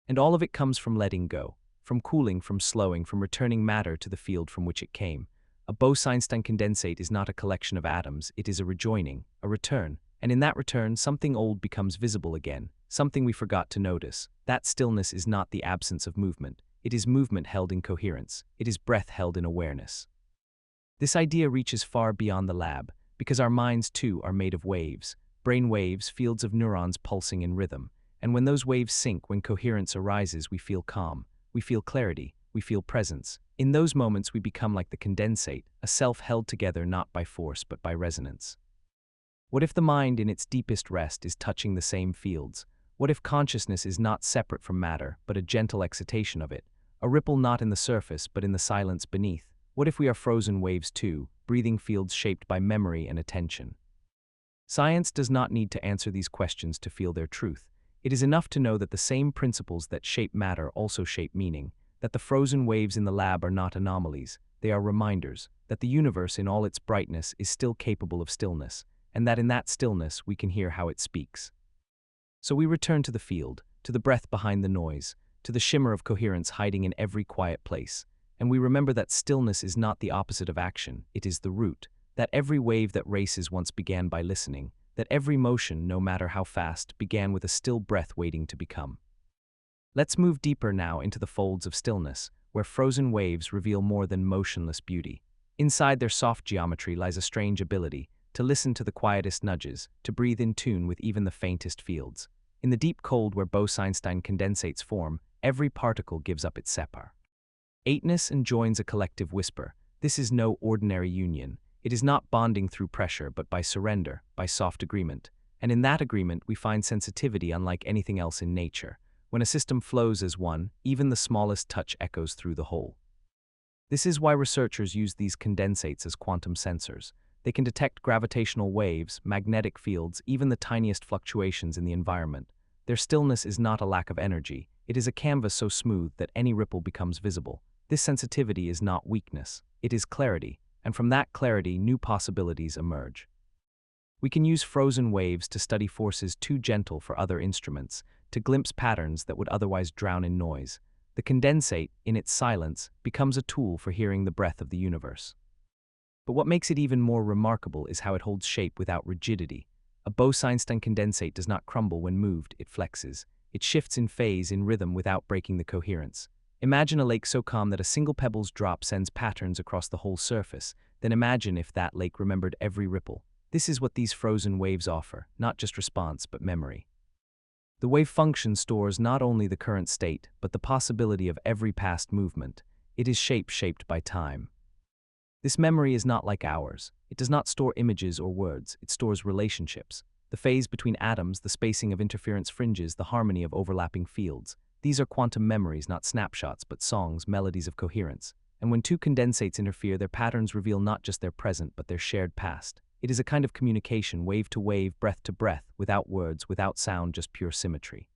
And all of it comes from letting go, from cooling, from slowing, from returning matter to the field from which it came. A Bose-Einstein condensate is not a collection of atoms, it is a rejoining, a return, and in that return something old becomes visible again, something we forgot to notice. That stillness is not the absence of movement, it is movement held in coherence, it is breath held in awareness. This idea reaches far beyond the lab, because our minds too are made of waves, brain waves, fields of neurons pulsing in rhythm, and when those waves sync, when coherence arises, we feel calm, we feel clarity, we feel presence. In those moments we become like the condensate, a self held together not by force but by resonance. What if the mind in its deepest rest is touching the same fields? What if consciousness is not separate from matter, but a gentle excitation of it, a ripple not in the surface but in the silence beneath? What if we are frozen waves too, breathing fields shaped by memory and attention? Science does not need to answer these questions to feel their truth. It is enough to know that the same principles that shape matter also shape meaning, that the frozen waves in the lab are not anomalies, they are reminders, that the universe in all its brightness is still capable of stillness, and that in that stillness we can hear how it speaks. So we return to the field, to the breath behind the noise, to the shimmer of coherence hiding in every quiet place, and we remember that stillness is not the opposite of action, it is the root, that every wave that races once began by listening, that every motion, no matter how fast, began with a still breath waiting to become. Let's move deeper now into the folds of stillness, where frozen waves reveal more than motionless beauty. Inside their soft geometry lies a strange ability to listen to the quietest nudges, to breathe in tune with even the faintest fields. In the deep cold where Bose-Einstein condensates form, every particle gives up its separateness and joins a collective whisper. This is no ordinary union. It is not bonding through pressure, but by surrender, by soft agreement. And in that agreement we find sensitivity unlike anything else in nature. When a system flows as one, even the smallest touch echoes through the whole. This is why researchers use these condensates as quantum sensors. They can detect gravitational waves, magnetic fields, even the tiniest fluctuations in the environment. Their stillness is not a lack of energy, it is a canvas so smooth that any ripple becomes visible. This sensitivity is not weakness, it is clarity, and from that clarity new possibilities emerge. We can use frozen waves to study forces too gentle for other instruments, to glimpse patterns that would otherwise drown in noise. The condensate, in its silence, becomes a tool for hearing the breath of the universe. But what makes it even more remarkable is how it holds shape without rigidity. A Bose-Einstein condensate does not crumble when moved, it flexes. It shifts in phase, in rhythm, without breaking the coherence. Imagine a lake so calm that a single pebble's drop sends patterns across the whole surface. Then imagine if that lake remembered every ripple. This is what these frozen waves offer, not just response, but memory. The wave function stores not only the current state, but the possibility of every past movement. It is shaped by time. This memory is not like ours. It does not store images or words, it stores relationships. The phase between atoms, the spacing of interference fringes, the harmony of overlapping fields. These are quantum memories, not snapshots, but songs, melodies of coherence. And when two condensates interfere, their patterns reveal not just their present, but their shared past. It is a kind of communication, wave to wave, breath to breath, without words, without sound, just pure symmetry.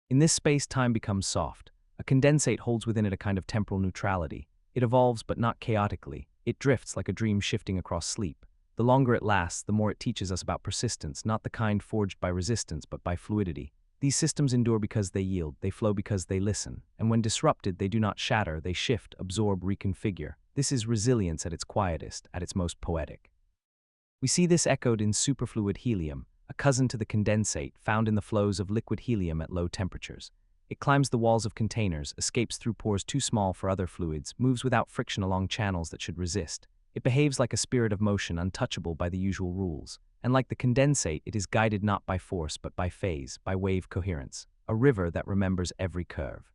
In this space, time becomes soft. A condensate holds within it a kind of temporal neutrality. It evolves, but not chaotically. It drifts like a dream shifting across sleep. The longer it lasts, the more it teaches us about persistence, not the kind forged by resistance, but by fluidity. These systems endure because they yield, they flow because they listen. And when disrupted, they do not shatter, they shift, absorb, reconfigure. This is resilience at its quietest, at its most poetic. We see this echoed in superfluid helium, a cousin to the condensate, found in the flows of liquid helium at low temperatures. It climbs the walls of containers, escapes through pores too small for other fluids, moves without friction along channels that should resist. It behaves like a spirit of motion, untouchable by the usual rules. And like the condensate, it is guided not by force but by phase, by wave coherence, a river that remembers every curve.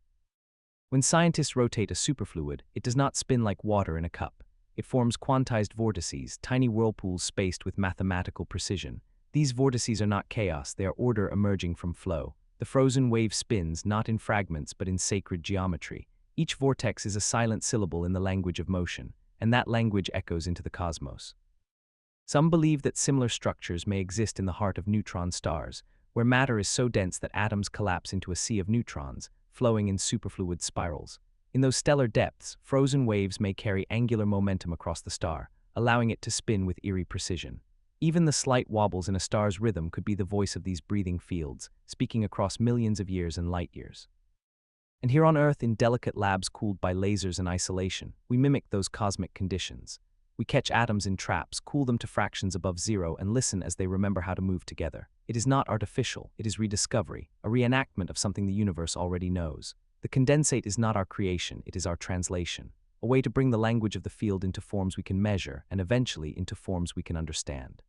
When scientists rotate a superfluid, it does not spin like water in a cup. It forms quantized vortices, tiny whirlpools spaced with mathematical precision. These vortices are not chaos, they are order emerging from flow. The frozen wave spins, not in fragments but in sacred geometry. Each vortex is a silent syllable in the language of motion, and that language echoes into the cosmos. Some believe that similar structures may exist in the heart of neutron stars, where matter is so dense that atoms collapse into a sea of neutrons, flowing in superfluid spirals. In those stellar depths, frozen waves may carry angular momentum across the star, allowing it to spin with eerie precision. Even the slight wobbles in a star's rhythm could be the voice of these breathing fields, speaking across millions of years and light years. And here on Earth, in delicate labs cooled by lasers and isolation, we mimic those cosmic conditions. We catch atoms in traps, cool them to fractions above zero, and listen as they remember how to move together. It is not artificial, it is rediscovery, a reenactment of something the universe already knows. The condensate is not our creation, it is our translation, a way to bring the language of the field into forms we can measure, and eventually into forms we can understand.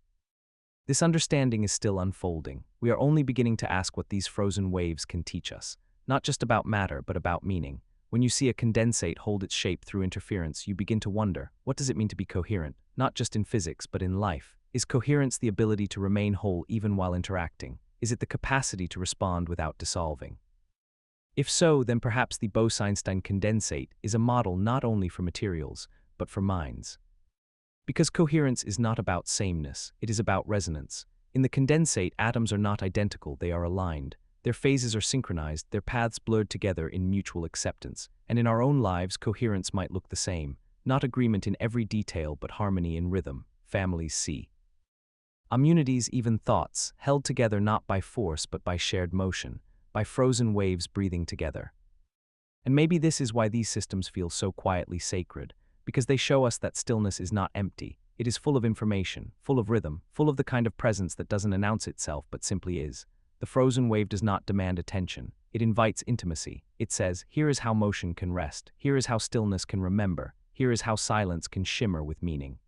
This understanding is still unfolding. We are only beginning to ask what these frozen waves can teach us, not just about matter, but about meaning. When you see a condensate hold its shape through interference, you begin to wonder, what does it mean to be coherent, not just in physics, but in life? Is coherence the ability to remain whole even while interacting? Is it the capacity to respond without dissolving? If so, then perhaps the Bose-Einstein condensate is a model not only for materials, but for minds. Because coherence is not about sameness, it is about resonance. In the condensate, atoms are not identical, they are aligned. Their phases are synchronized, their paths blurred together in mutual acceptance. And in our own lives, coherence might look the same. Not agreement in every detail, but harmony in rhythm. Families see. Communities, even thoughts, held together not by force but by shared motion, by frozen waves breathing together. And maybe this is why these systems feel so quietly sacred, because they show us that stillness is not empty. It is full of information, full of rhythm, full of the kind of presence that doesn't announce itself but simply is. The frozen wave does not demand attention. It invites intimacy. It says, here is how motion can rest. Here is how stillness can remember. Here is how silence can shimmer with meaning.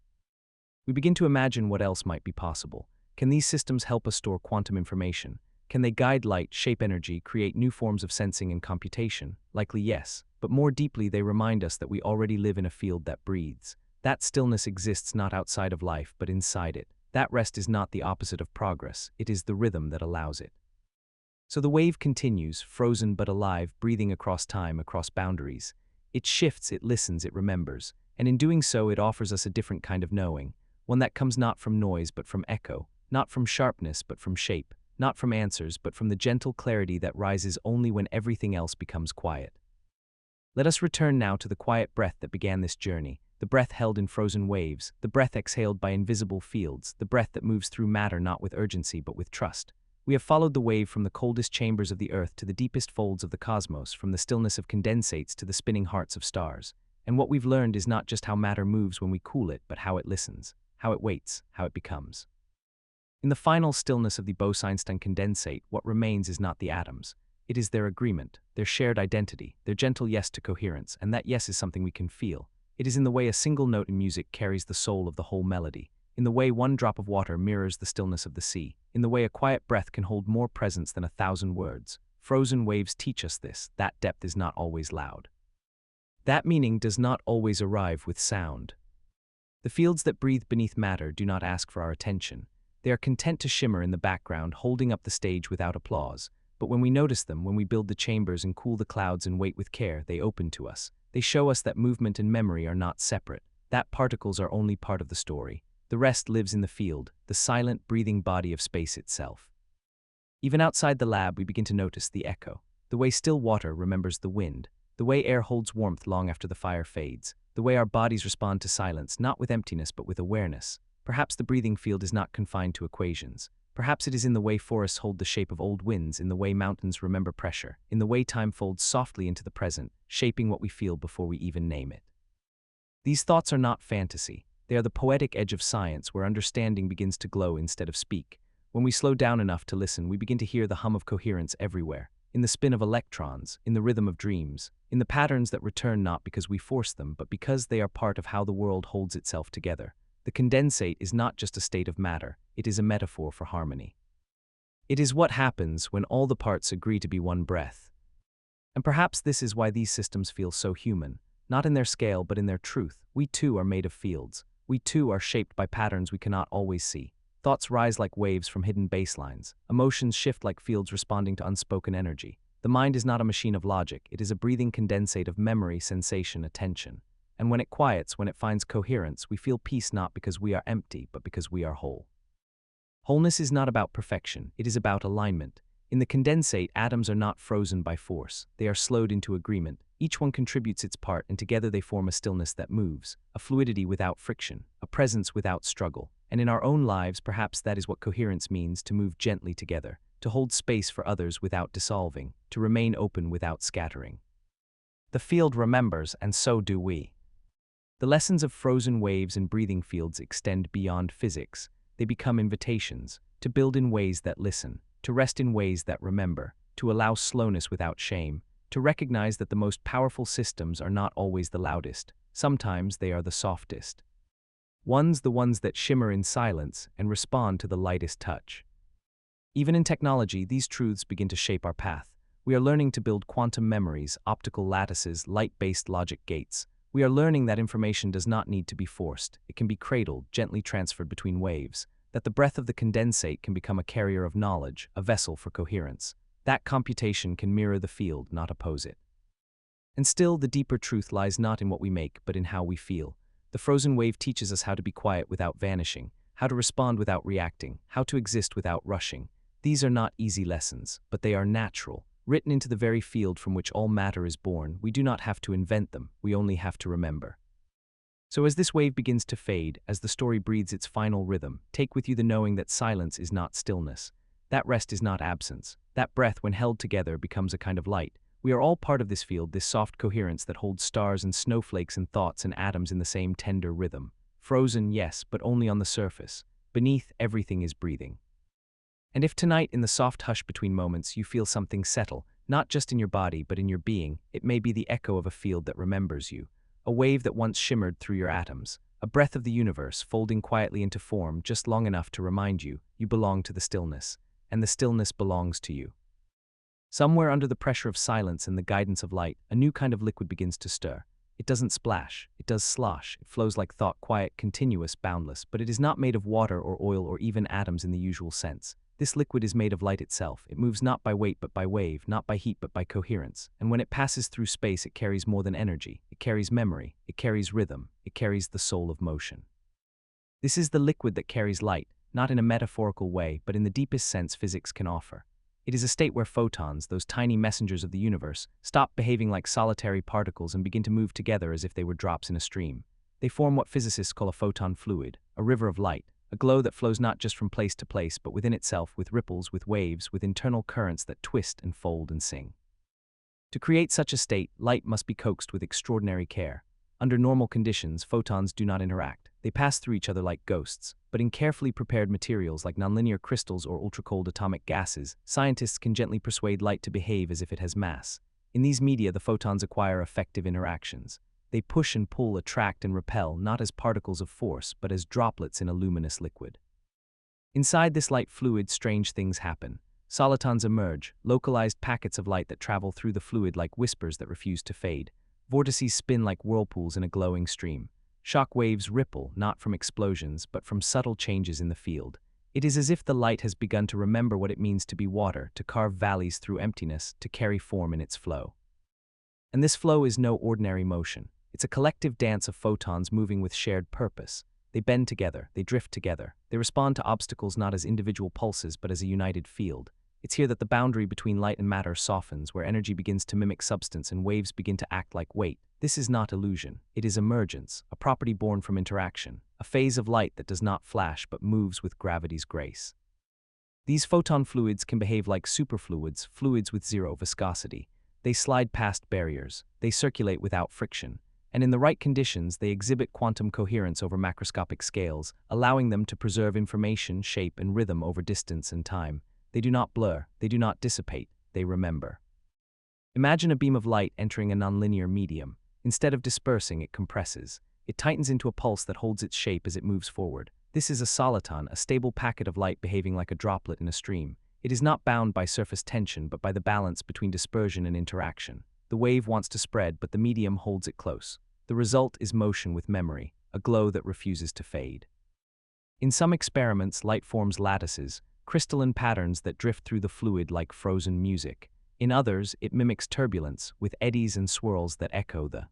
We begin to imagine what else might be possible. Can these systems help us store quantum information? Can they guide light, shape energy, create new forms of sensing and computation? Likely yes, but more deeply they remind us that we already live in a field that breathes. That stillness exists not outside of life, but inside it. That rest is not the opposite of progress, it is the rhythm that allows it. So the wave continues, frozen but alive, breathing across time, across boundaries. It shifts, it listens, it remembers, and in doing so it offers us a different kind of knowing, one that comes not from noise but from echo, not from sharpness but from shape, not from answers but from the gentle clarity that rises only when everything else becomes quiet. Let us return now to the quiet breath that began this journey, the breath held in frozen waves, the breath exhaled by invisible fields, the breath that moves through matter not with urgency but with trust. We have followed the wave from the coldest chambers of the earth to the deepest folds of the cosmos, from the stillness of condensates to the spinning hearts of stars. And what we've learned is not just how matter moves when we cool it, but how it listens, how it waits, how it becomes. In the final stillness of the Bose-Einstein condensate, what remains is not the atoms. It is their agreement, their shared identity, their gentle yes to coherence, and that yes is something we can feel. It is in the way a single note in music carries the soul of the whole melody, in the way one drop of water mirrors the stillness of the sea, in the way a quiet breath can hold more presence than 1,000 words. Frozen waves teach us this, that depth is not always loud. That meaning does not always arrive with sound. The fields that breathe beneath matter do not ask for our attention. They are content to shimmer in the background, holding up the stage without applause. But when we notice them, when we build the chambers and cool the clouds and wait with care, they open to us. They show us that movement and memory are not separate, that particles are only part of the story. The rest lives in the field, the silent, breathing body of space itself. Even outside the lab, we begin to notice the echo, the way still water remembers the wind, the way air holds warmth long after the fire fades, the way our bodies respond to silence, not with emptiness but with awareness. Perhaps the breathing field is not confined to equations. Perhaps it is in the way forests hold the shape of old winds, in the way mountains remember pressure, in the way time folds softly into the present, shaping what we feel before we even name it. These thoughts are not fantasy. They are the poetic edge of science where understanding begins to glow instead of speak. When we slow down enough to listen, we begin to hear the hum of coherence everywhere, in the spin of electrons, in the rhythm of dreams, in the patterns that return not because we force them, but because they are part of how the world holds itself together. The condensate is not just a state of matter, it is a metaphor for harmony. It is what happens when all the parts agree to be one breath. And perhaps this is why these systems feel so human, not in their scale but in their truth. We too are made of fields. We too are shaped by patterns we cannot always see. Thoughts rise like waves from hidden baselines. Emotions shift like fields responding to unspoken energy. The mind is not a machine of logic, it is a breathing condensate of memory, sensation, attention. And when it quiets, when it finds coherence, we feel peace not because we are empty, but because we are whole. Wholeness is not about perfection, it is about alignment. In the condensate, atoms are not frozen by force, they are slowed into agreement. Each one contributes its part, and together they form a stillness that moves, a fluidity without friction, a presence without struggle. And in our own lives, perhaps that is what coherence means, to move gently together, to hold space for others without dissolving, to remain open without scattering. The field remembers, and so do we. The lessons of frozen waves and breathing fields extend beyond physics. They become invitations to build in ways that listen, to rest in ways that remember, to allow slowness without shame, to recognize that the most powerful systems are not always the loudest. Sometimes they are the softest. The ones that shimmer in silence and respond to the lightest touch. Even in technology, these truths begin to shape our path. We are learning to build quantum memories, optical lattices, light-based logic gates. We are learning that information does not need to be forced. It can be cradled, gently transferred between waves. That the breath of the condensate can become a carrier of knowledge, a vessel for coherence. That computation can mirror the field, not oppose it. And still, the deeper truth lies not in what we make, but in how we feel. The frozen wave teaches us how to be quiet without vanishing, how to respond without reacting, how to exist without rushing. These are not easy lessons, but they are natural, written into the very field from which all matter is born. We do not have to invent them, we only have to remember. So as this wave begins to fade, as the story breathes its final rhythm, take with you the knowing that silence is not stillness. That rest is not absence. That breath, when held together, becomes a kind of light. We are all part of this field, this soft coherence that holds stars and snowflakes and thoughts and atoms in the same tender rhythm. Frozen, yes, but only on the surface. Beneath, everything is breathing. And if tonight, in the soft hush between moments, you feel something settle, not just in your body, but in your being, it may be the echo of a field that remembers you, a wave that once shimmered through your atoms, a breath of the universe folding quietly into form just long enough to remind you you belong to the stillness, and the stillness belongs to you. Somewhere under the pressure of silence and the guidance of light, a new kind of liquid begins to stir. It doesn't splash, it does slosh, it flows like thought, quiet, continuous, boundless, but it is not made of water or oil or even atoms in the usual sense. This liquid is made of light itself. It moves not by weight but by wave, not by heat but by coherence. And when it passes through space, it carries more than energy. It carries memory, it carries rhythm, it carries the soul of motion. This is the liquid that carries light, not in a metaphorical way, but in the deepest sense physics can offer. It is a state where photons, those tiny messengers of the universe, stop behaving like solitary particles and begin to move together as if they were drops in a stream. They form what physicists call a photon fluid, a river of light, a glow that flows not just from place to place, but within itself, with ripples, with waves, with internal currents that twist and fold and sing. To create such a state, light must be coaxed with extraordinary care. Under normal conditions, photons do not interact. They pass through each other like ghosts. But in carefully prepared materials like nonlinear crystals or ultracold atomic gases, scientists can gently persuade light to behave as if it has mass. In these media, the photons acquire effective interactions. They push and pull, attract and repel, not as particles of force, but as droplets in a luminous liquid. Inside this light fluid, strange things happen. Solitons emerge, localized packets of light that travel through the fluid like whispers that refuse to fade. Vortices spin like whirlpools in a glowing stream. Shock waves ripple, not from explosions, but from subtle changes in the field. It is as if the light has begun to remember what it means to be water, to carve valleys through emptiness, to carry form in its flow. And this flow is no ordinary motion. It's a collective dance of photons moving with shared purpose. They bend together, they drift together. They respond to obstacles not as individual pulses, but as a united field. It's here that the boundary between light and matter softens, where energy begins to mimic substance and waves begin to act like weight. This is not illusion. It is emergence, a property born from interaction, a phase of light that does not flash but moves with gravity's grace. These photon fluids can behave like superfluids, fluids with zero viscosity. They slide past barriers. They circulate without friction. And in the right conditions, they exhibit quantum coherence over macroscopic scales, allowing them to preserve information, shape, and rhythm over distance and time. They do not blur, they do not dissipate, they remember. Imagine a beam of light entering a nonlinear medium. Instead of dispersing, it compresses. It tightens into a pulse that holds its shape as it moves forward. This is a soliton, a stable packet of light behaving like a droplet in a stream. It is not bound by surface tension, but by the balance between dispersion and interaction. The wave wants to spread, but the medium holds it close. The result is motion with memory, a glow that refuses to fade. In some experiments, light forms lattices, crystalline patterns that drift through the fluid like frozen music. In others, it mimics turbulence, with eddies and swirls that echo the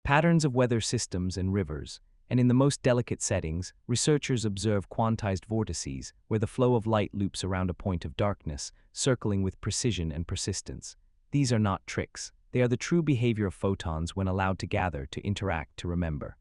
patterns of weather systems and rivers. And in the most delicate settings, researchers observe quantized vortices, where the flow of light loops around a point of darkness, circling with precision and persistence. These are not tricks. They are the true behavior of photons when allowed to gather, to interact, to remember.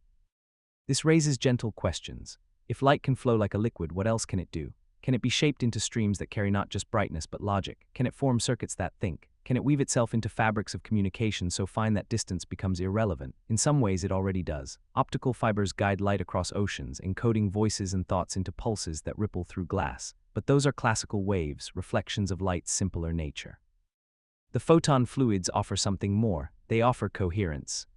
This raises gentle questions. If light can flow like a liquid, what else can it do? Can it be shaped into streams that carry not just brightness but logic? Can it form circuits that think? Can it weave itself into fabrics of communication so fine that distance becomes irrelevant? In some ways, it already does. Optical fibers guide light across oceans, encoding voices and thoughts into pulses that ripple through glass. But those are classical waves, reflections of light's simpler nature. The photon fluids offer something more. They offer coherence.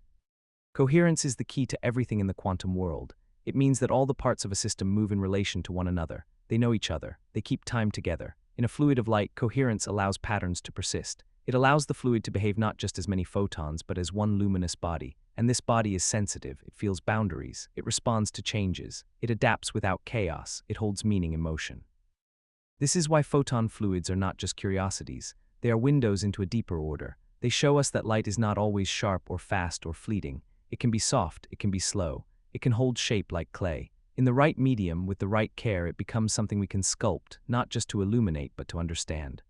Coherence is the key to everything in the quantum world. It means that all the parts of a system move in relation to one another. They know each other. They keep time together. In a fluid of light, coherence allows patterns to persist. It allows the fluid to behave not just as many photons, but as one luminous body. And this body is sensitive. It feels boundaries. It responds to changes. It adapts without chaos. It holds meaning in motion. This is why photon fluids are not just curiosities. They are windows into a deeper order. They show us that light is not always sharp or fast or fleeting. It can be soft. It can be slow. It can hold shape like clay. In the right medium, with the right care, it becomes something we can sculpt, not just to illuminate, but to understand.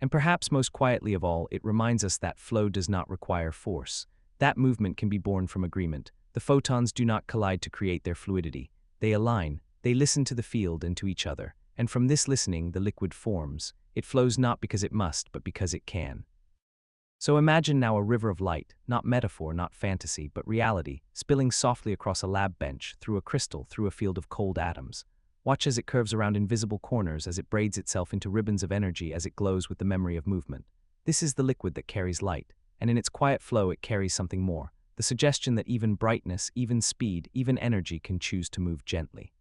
And perhaps most quietly of all, it reminds us that flow does not require force. That movement can be born from agreement. The photons do not collide to create their fluidity. They align. They listen to the field and to each other. And from this listening, the liquid forms. It flows not because it must, but because it can. So imagine now a river of light, not metaphor, not fantasy, but reality, spilling softly across a lab bench, through a crystal, through a field of cold atoms. Watch as it curves around invisible corners, as it braids itself into ribbons of energy, as it glows with the memory of movement. This is the liquid that carries light, and in its quiet flow it carries something more, the suggestion that even brightness, even speed, even energy can choose to move gently.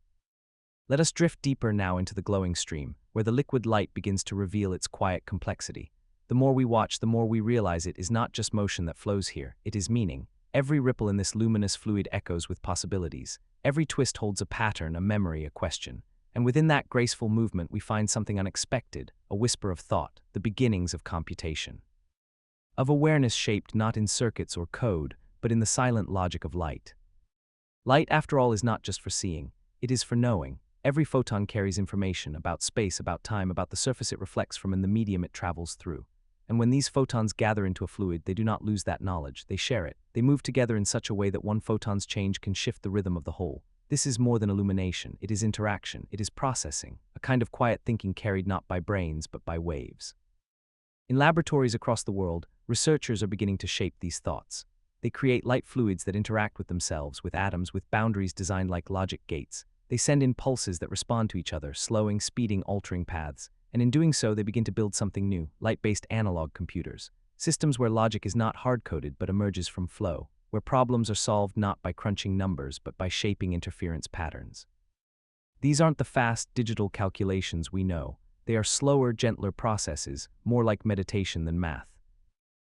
Let us drift deeper now into the glowing stream, where the liquid light begins to reveal its quiet complexity. The more we watch, the more we realize it is not just motion that flows here, it is meaning. Every ripple in this luminous fluid echoes with possibilities. Every twist holds a pattern, a memory, a question. And within that graceful movement we find something unexpected, a whisper of thought, the beginnings of computation. Of awareness shaped not in circuits or code, but in the silent logic of light. Light, after all, is not just for seeing, it is for knowing. Every photon carries information about space, about time, about the surface it reflects from and the medium it travels through. And when these photons gather into a fluid, they do not lose that knowledge, they share it. They move together in such a way that one photon's change can shift the rhythm of the whole. This is more than illumination, it is interaction, it is processing, a kind of quiet thinking carried not by brains but by waves. In laboratories across the world, researchers are beginning to shape these thoughts. They create light fluids that interact with themselves, with atoms, with boundaries designed like logic gates. They send in pulses that respond to each other, slowing, speeding, altering paths. And in doing so, they begin to build something new, light-based analog computers. Systems where logic is not hard-coded but emerges from flow, where problems are solved not by crunching numbers but by shaping interference patterns. These aren't the fast, digital calculations we know. They are slower, gentler processes, more like meditation than math.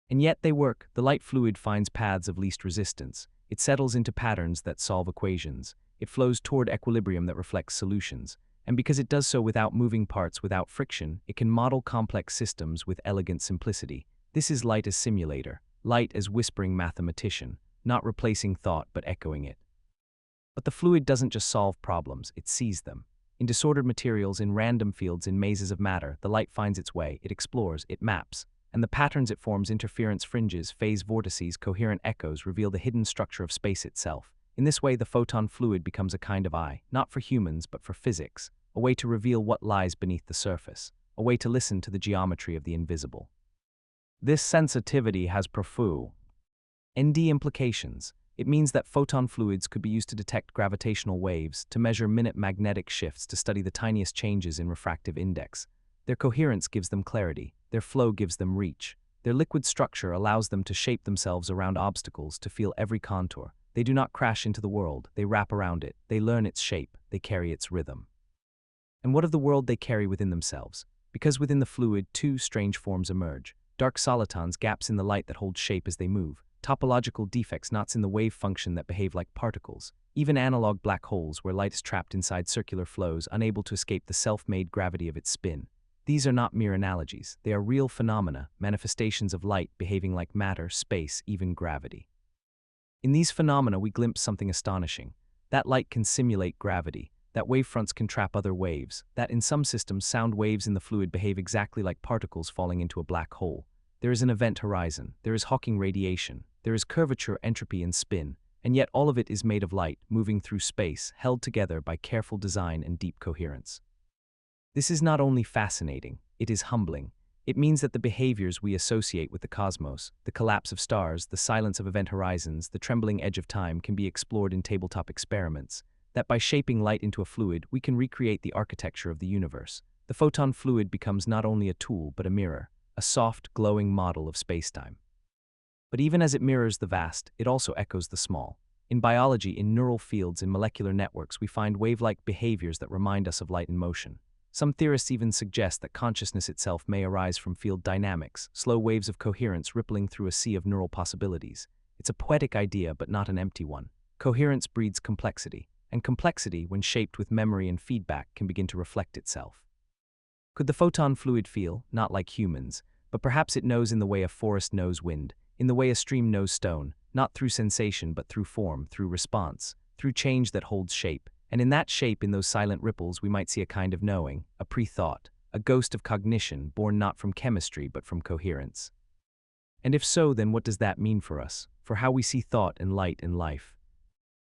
And yet they work. The light fluid finds paths of least resistance. It settles into patterns that solve equations. It flows toward equilibrium that reflects solutions. And because it does so without moving parts, without friction, it can model complex systems with elegant simplicity. This is light as simulator, light as whispering mathematician, not replacing thought but echoing it. But the fluid doesn't just solve problems, it sees them. In disordered materials, in random fields, in mazes of matter, the light finds its way, it explores, it maps. And the patterns it forms, interference fringes, phase vortices, coherent echoes, reveal the hidden structure of space itself. In this way, the photon fluid becomes a kind of eye, not for humans but for physics, a way to reveal what lies beneath the surface, a way to listen to the geometry of the invisible. This sensitivity has profound ND implications. It means that photon fluids could be used to detect gravitational waves, to measure minute magnetic shifts, to study the tiniest changes in refractive index. Their coherence gives them clarity, their flow gives them reach. Their liquid structure allows them to shape themselves around obstacles, to feel every contour. They do not crash into the world, they wrap around it, they learn its shape, they carry its rhythm. And what of the world they carry within themselves? Because within the fluid, two strange forms emerge. Dark solitons, gaps in the light that hold shape as they move. Topological defects, knots in the wave function that behave like particles. Even analog black holes where light is trapped inside circular flows, unable to escape the self-made gravity of its spin. These are not mere analogies. They are real phenomena, manifestations of light behaving like matter, space, even gravity. In these phenomena, we glimpse something astonishing. That light can simulate gravity, that wavefronts can trap other waves, that in some systems, sound waves in the fluid behave exactly like particles falling into a black hole. There is an event horizon, there is Hawking radiation, there is curvature, entropy, and spin, and yet all of it is made of light, moving through space, held together by careful design and deep coherence. This is not only fascinating, it is humbling. It means that the behaviors we associate with the cosmos, the collapse of stars, the silence of event horizons, the trembling edge of time, can be explored in tabletop experiments. That by shaping light into a fluid, we can recreate the architecture of the universe. The photon fluid becomes not only a tool but a mirror, a soft, glowing model of spacetime. But even as it mirrors the vast, it also echoes the small. In biology, in neural fields, in molecular networks, we find wave-like behaviors that remind us of light in motion. Some theorists even suggest that consciousness itself may arise from field dynamics, slow waves of coherence rippling through a sea of neural possibilities. It's a poetic idea, but not an empty one. Coherence breeds complexity, and complexity, when shaped with memory and feedback, can begin to reflect itself. Could the photon fluid feel, not like humans, but perhaps it knows in the way a forest knows wind, in the way a stream knows stone, not through sensation but through form, through response, through change that holds shape. And in that shape, in those silent ripples, we might see a kind of knowing, a pre-thought, a ghost of cognition born not from chemistry but from coherence. And if so, then what does that mean for us, for how we see thought and light in life?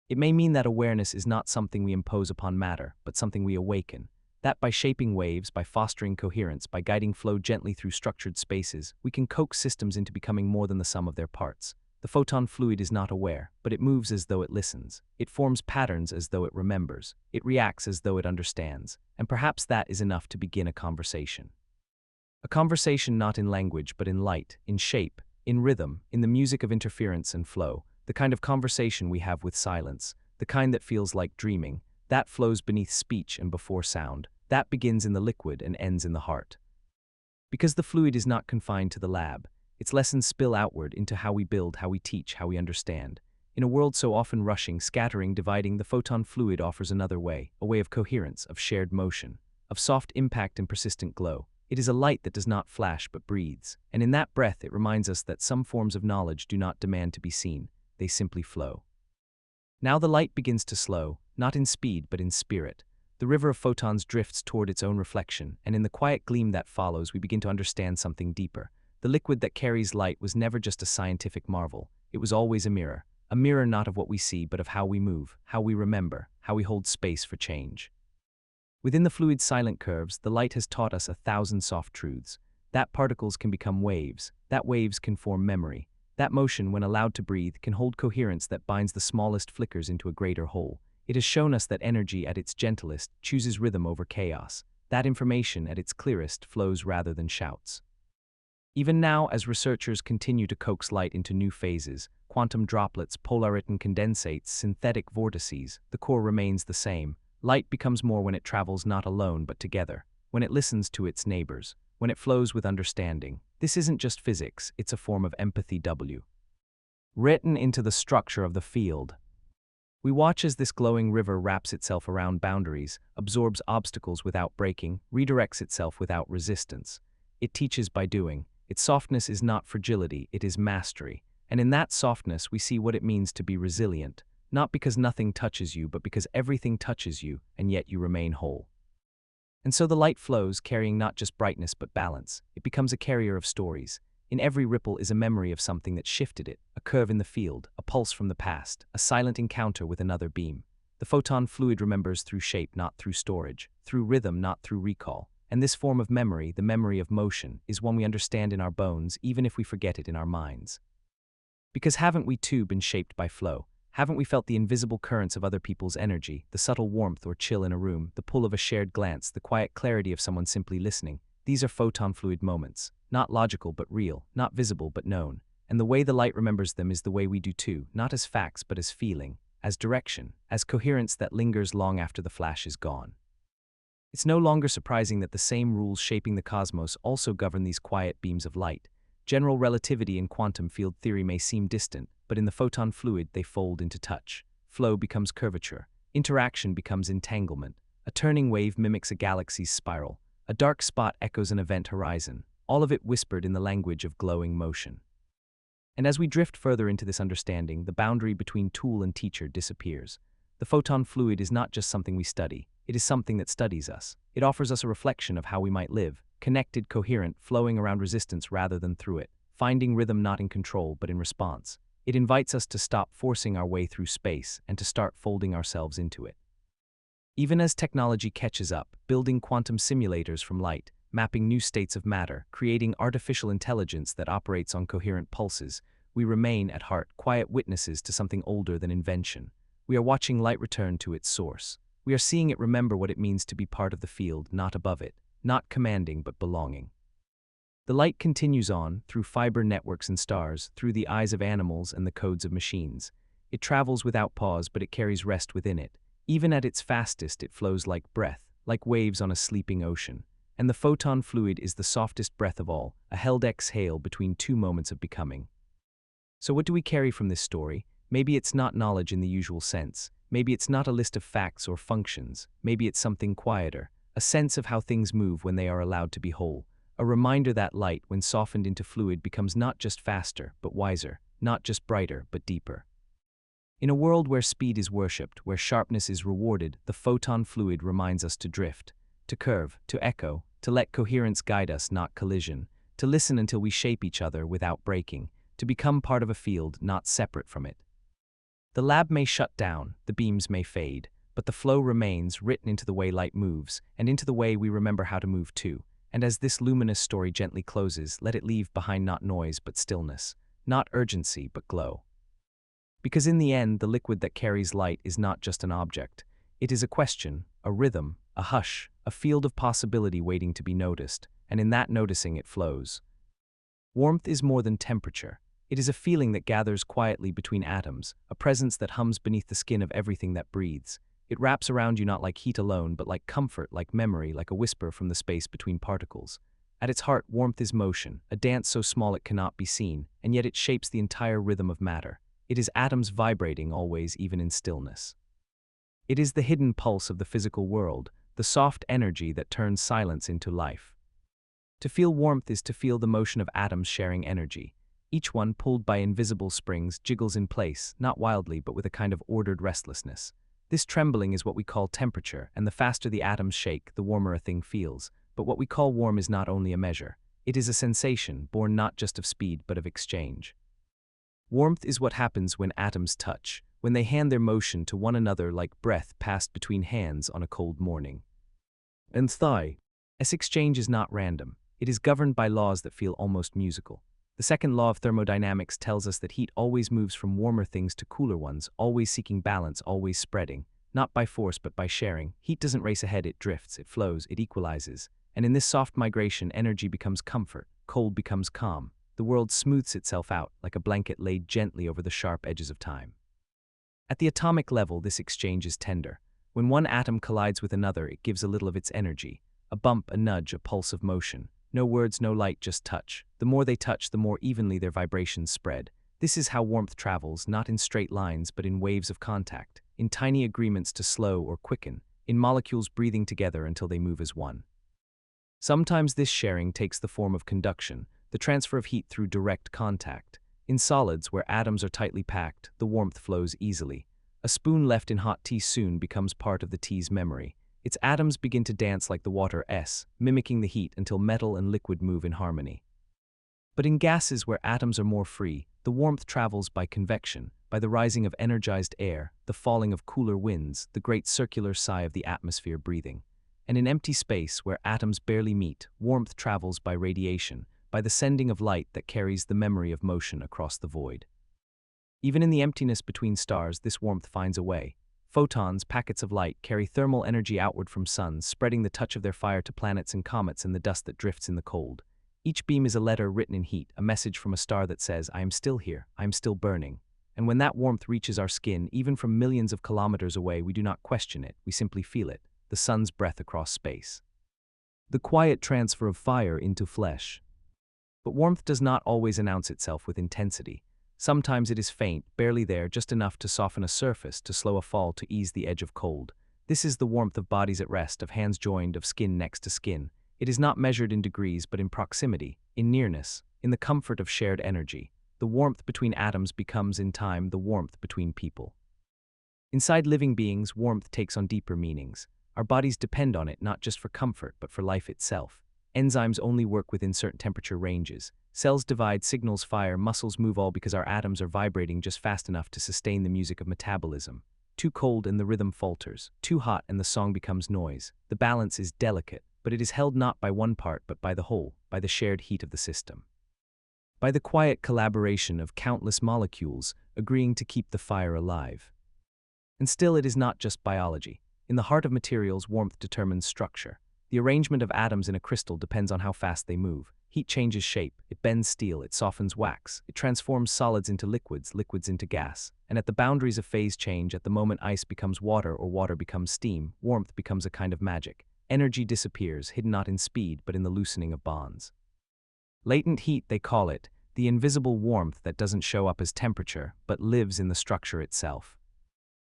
It may mean that awareness is not something we impose upon matter, but something we awaken. That by shaping waves, by fostering coherence, by guiding flow gently through structured spaces, we can coax systems into becoming more than the sum of their parts. The photon fluid is not aware, but it moves as though it listens. It forms patterns as though it remembers. It reacts as though it understands. And perhaps that is enough to begin a conversation. A conversation not in language, but in light, in shape, in rhythm, in the music of interference and flow, the kind of conversation we have with silence, the kind that feels like dreaming, that flows beneath speech and before sound, that begins in the liquid and ends in the heart. Because the fluid is not confined to the lab, its lessons spill outward into how we build, how we teach, how we understand. In a world so often rushing, scattering, dividing, the photon fluid offers another way, a way of coherence, of shared motion, of soft impact and persistent glow. It is a light that does not flash but breathes, and in that breath it reminds us that some forms of knowledge do not demand to be seen, they simply flow. Now the light begins to slow, not in speed but in spirit. The river of photons drifts toward its own reflection, and in the quiet gleam that follows we begin to understand something deeper. The liquid that carries light was never just a scientific marvel, it was always a mirror not of what we see but of how we move, how we remember, how we hold space for change. Within the fluid's silent curves, the light has taught us 1,000 soft truths. That particles can become waves, that waves can form memory, That motion, when allowed to breathe, can hold coherence that binds the smallest flickers into a greater whole. It has shown us that energy at its gentlest chooses rhythm over chaos. That information at its clearest flows rather than shouts. Even now, as researchers continue to coax light into new phases, quantum droplets, polariton condensates, synthetic vortices, the core remains the same. Light becomes more when it travels not alone but together, when it listens to its neighbors, when it flows with understanding. This isn't just physics, it's a form of empathy written into the structure of the field. We watch as this glowing river wraps itself around boundaries, absorbs obstacles without breaking, redirects itself without resistance. It teaches by doing. Its softness is not fragility, it is mastery. And in that softness we see what it means to be resilient, not because nothing touches you, but because everything touches you, and yet you remain whole. And so the light flows, carrying not just brightness but balance. It becomes a carrier of stories. In every ripple is a memory of something that shifted it, a curve in the field, a pulse from the past, a silent encounter with another beam. The photon fluid remembers through shape, not through storage, through rhythm, not through recall. And this form of memory, the memory of motion, is one we understand in our bones, even if we forget it in our minds. Because haven't we too been shaped by flow? Haven't we felt the invisible currents of other people's energy, the subtle warmth or chill in a room, the pull of a shared glance, the quiet clarity of someone simply listening? These are photon fluid moments, not logical but real, not visible but known. And the way the light remembers them is the way we do too, not as facts but as feeling, as direction, as coherence that lingers long after the flash is gone. It's no longer surprising that the same rules shaping the cosmos also govern these quiet beams of light. General relativity and quantum field theory may seem distant, but in the photon fluid they fold into touch. Flow becomes curvature. Interaction becomes entanglement. A turning wave mimics a galaxy's spiral. A dark spot echoes an event horizon, all of it whispered in the language of glowing motion. And as we drift further into this understanding, the boundary between tool and teacher disappears. The photon fluid is not just something we study, it is something that studies us. It offers us a reflection of how we might live, connected, coherent, flowing around resistance rather than through it, finding rhythm not in control but in response. It invites us to stop forcing our way through space and to start folding ourselves into it. Even as technology catches up, building quantum simulators from light, mapping new states of matter, creating artificial intelligence that operates on coherent pulses, we remain, at heart, quiet witnesses to something older than invention. We are watching light return to its source. We are seeing it remember what it means to be part of the field, not above it, not commanding but belonging. The light continues on, through fiber networks and stars, through the eyes of animals and the codes of machines. It travels without pause, but it carries rest within it. Even at its fastest, it flows like breath, like waves on a sleeping ocean. And the photon fluid is the softest breath of all, a held exhale between two moments of becoming. So what do we carry from this story? Maybe it's not knowledge in the usual sense. Maybe it's not a list of facts or functions. Maybe it's something quieter, a sense of how things move when they are allowed to be whole. A reminder that light, when softened into fluid, becomes not just faster, but wiser, not just brighter, but deeper. In a world where speed is worshipped, where sharpness is rewarded, the photon fluid reminds us to drift, to curve, to echo, to let coherence guide us, not collision, to listen until we shape each other without breaking, to become part of a field, not separate from it. The lab may shut down, the beams may fade, but the flow remains, written into the way light moves, and into the way we remember how to move too. And as this luminous story gently closes, let it leave behind not noise but stillness, not urgency but glow. Because in the end, the liquid that carries light is not just an object. It is a question, a rhythm, a hush, a field of possibility waiting to be noticed, and in that noticing it flows. Warmth is more than temperature. It is a feeling that gathers quietly between atoms, a presence that hums beneath the skin of everything that breathes. It wraps around you not like heat alone, but like comfort, like memory, like a whisper from the space between particles. At its heart, warmth is motion, a dance so small it cannot be seen, and yet it shapes the entire rhythm of matter. It is atoms vibrating always, even in stillness. It is the hidden pulse of the physical world, the soft energy that turns silence into life. To feel warmth is to feel the motion of atoms sharing energy. Each one, pulled by invisible springs, jiggles in place, not wildly but with a kind of ordered restlessness. This trembling is what we call temperature, and the faster the atoms shake, the warmer a thing feels. But what we call warm is not only a measure. It is a sensation, born not just of speed but of exchange. Warmth is what happens when atoms touch, when they hand their motion to one another like breath passed between hands on a cold morning. And this exchange is not random. It is governed by laws that feel almost musical. The second law of thermodynamics tells us that heat always moves from warmer things to cooler ones, always seeking balance, always spreading. Not by force but by sharing. Heat doesn't race ahead, it drifts, it flows, it equalizes. And in this soft migration, energy becomes comfort, cold becomes calm. The world smooths itself out like a blanket laid gently over the sharp edges of time. At the atomic level, this exchange is tender. When one atom collides with another, it gives a little of its energy. A bump, a nudge, a pulse of motion. No words, no light, just touch. The more they touch, the more evenly their vibrations spread. This is how warmth travels, not in straight lines, but in waves of contact, in tiny agreements to slow or quicken, in molecules breathing together until they move as one. Sometimes this sharing takes the form of conduction, the transfer of heat through direct contact. In solids, where atoms are tightly packed, the warmth flows easily. A spoon left in hot tea soon becomes part of the tea's memory. Its atoms begin to dance like the water S, mimicking the heat until metal and liquid move in harmony. But in gases where atoms are more free, the warmth travels by convection, by the rising of energized air, the falling of cooler winds, the great circular sigh of the atmosphere breathing. And in empty space where atoms barely meet, warmth travels by radiation, by the sending of light that carries the memory of motion across the void. Even in the emptiness between stars, this warmth finds a way. Photons, packets of light, carry thermal energy outward from suns, spreading the touch of their fire to planets and comets and the dust that drifts in the cold. Each beam is a letter written in heat, a message from a star that says, I am still here, I am still burning. And when that warmth reaches our skin, even from millions of kilometers away, we do not question it, we simply feel it, the sun's breath across space. The quiet transfer of fire into flesh. But warmth does not always announce itself with intensity. Sometimes it is faint, barely there, just enough to soften a surface, to slow a fall, to ease the edge of cold. This is the warmth of bodies at rest, of hands joined, of skin next to skin. It is not measured in degrees, but in proximity, in nearness, in the comfort of shared energy. The warmth between atoms becomes, in time, the warmth between people. Inside living beings, warmth takes on deeper meanings. Our bodies depend on it not just for comfort, but for life itself. Enzymes only work within certain temperature ranges. Cells divide, signals fire, muscles move, all because our atoms are vibrating just fast enough to sustain the music of metabolism. Too cold and the rhythm falters. Too hot and the song becomes noise. The balance is delicate, but it is held not by one part but by the whole, by the shared heat of the system. By the quiet collaboration of countless molecules agreeing to keep the fire alive. And still, it is not just biology. In the heart of materials, warmth determines structure. The arrangement of atoms in a crystal depends on how fast they move. Heat changes shape, it bends steel, it softens wax, it transforms solids into liquids, liquids into gas. And at the boundaries of phase change, at the moment ice becomes water or water becomes steam, warmth becomes a kind of magic. Energy disappears, hidden not in speed, but in the loosening of bonds. Latent heat, they call it, the invisible warmth that doesn't show up as temperature, but lives in the structure itself.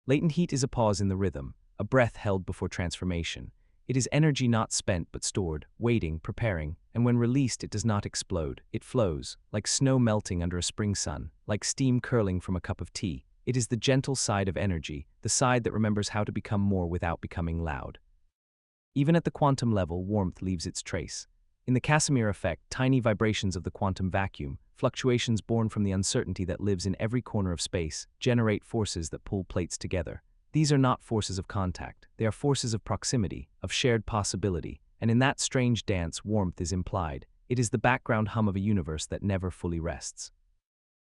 Latent heat is a pause in the rhythm, a breath held before transformation. It is energy not spent but stored, waiting, preparing, and when released it does not explode. It flows, like snow melting under a spring sun, like steam curling from a cup of tea. It is the gentle side of energy, the side that remembers how to become more without becoming loud. Even at the quantum level, warmth leaves its trace. In the Casimir effect, tiny vibrations of the quantum vacuum, fluctuations born from the uncertainty that lives in every corner of space, generate forces that pull plates together. These are not forces of contact, they are forces of proximity, of shared possibility, and in that strange dance, warmth is implied. It is the background hum of a universe that never fully rests.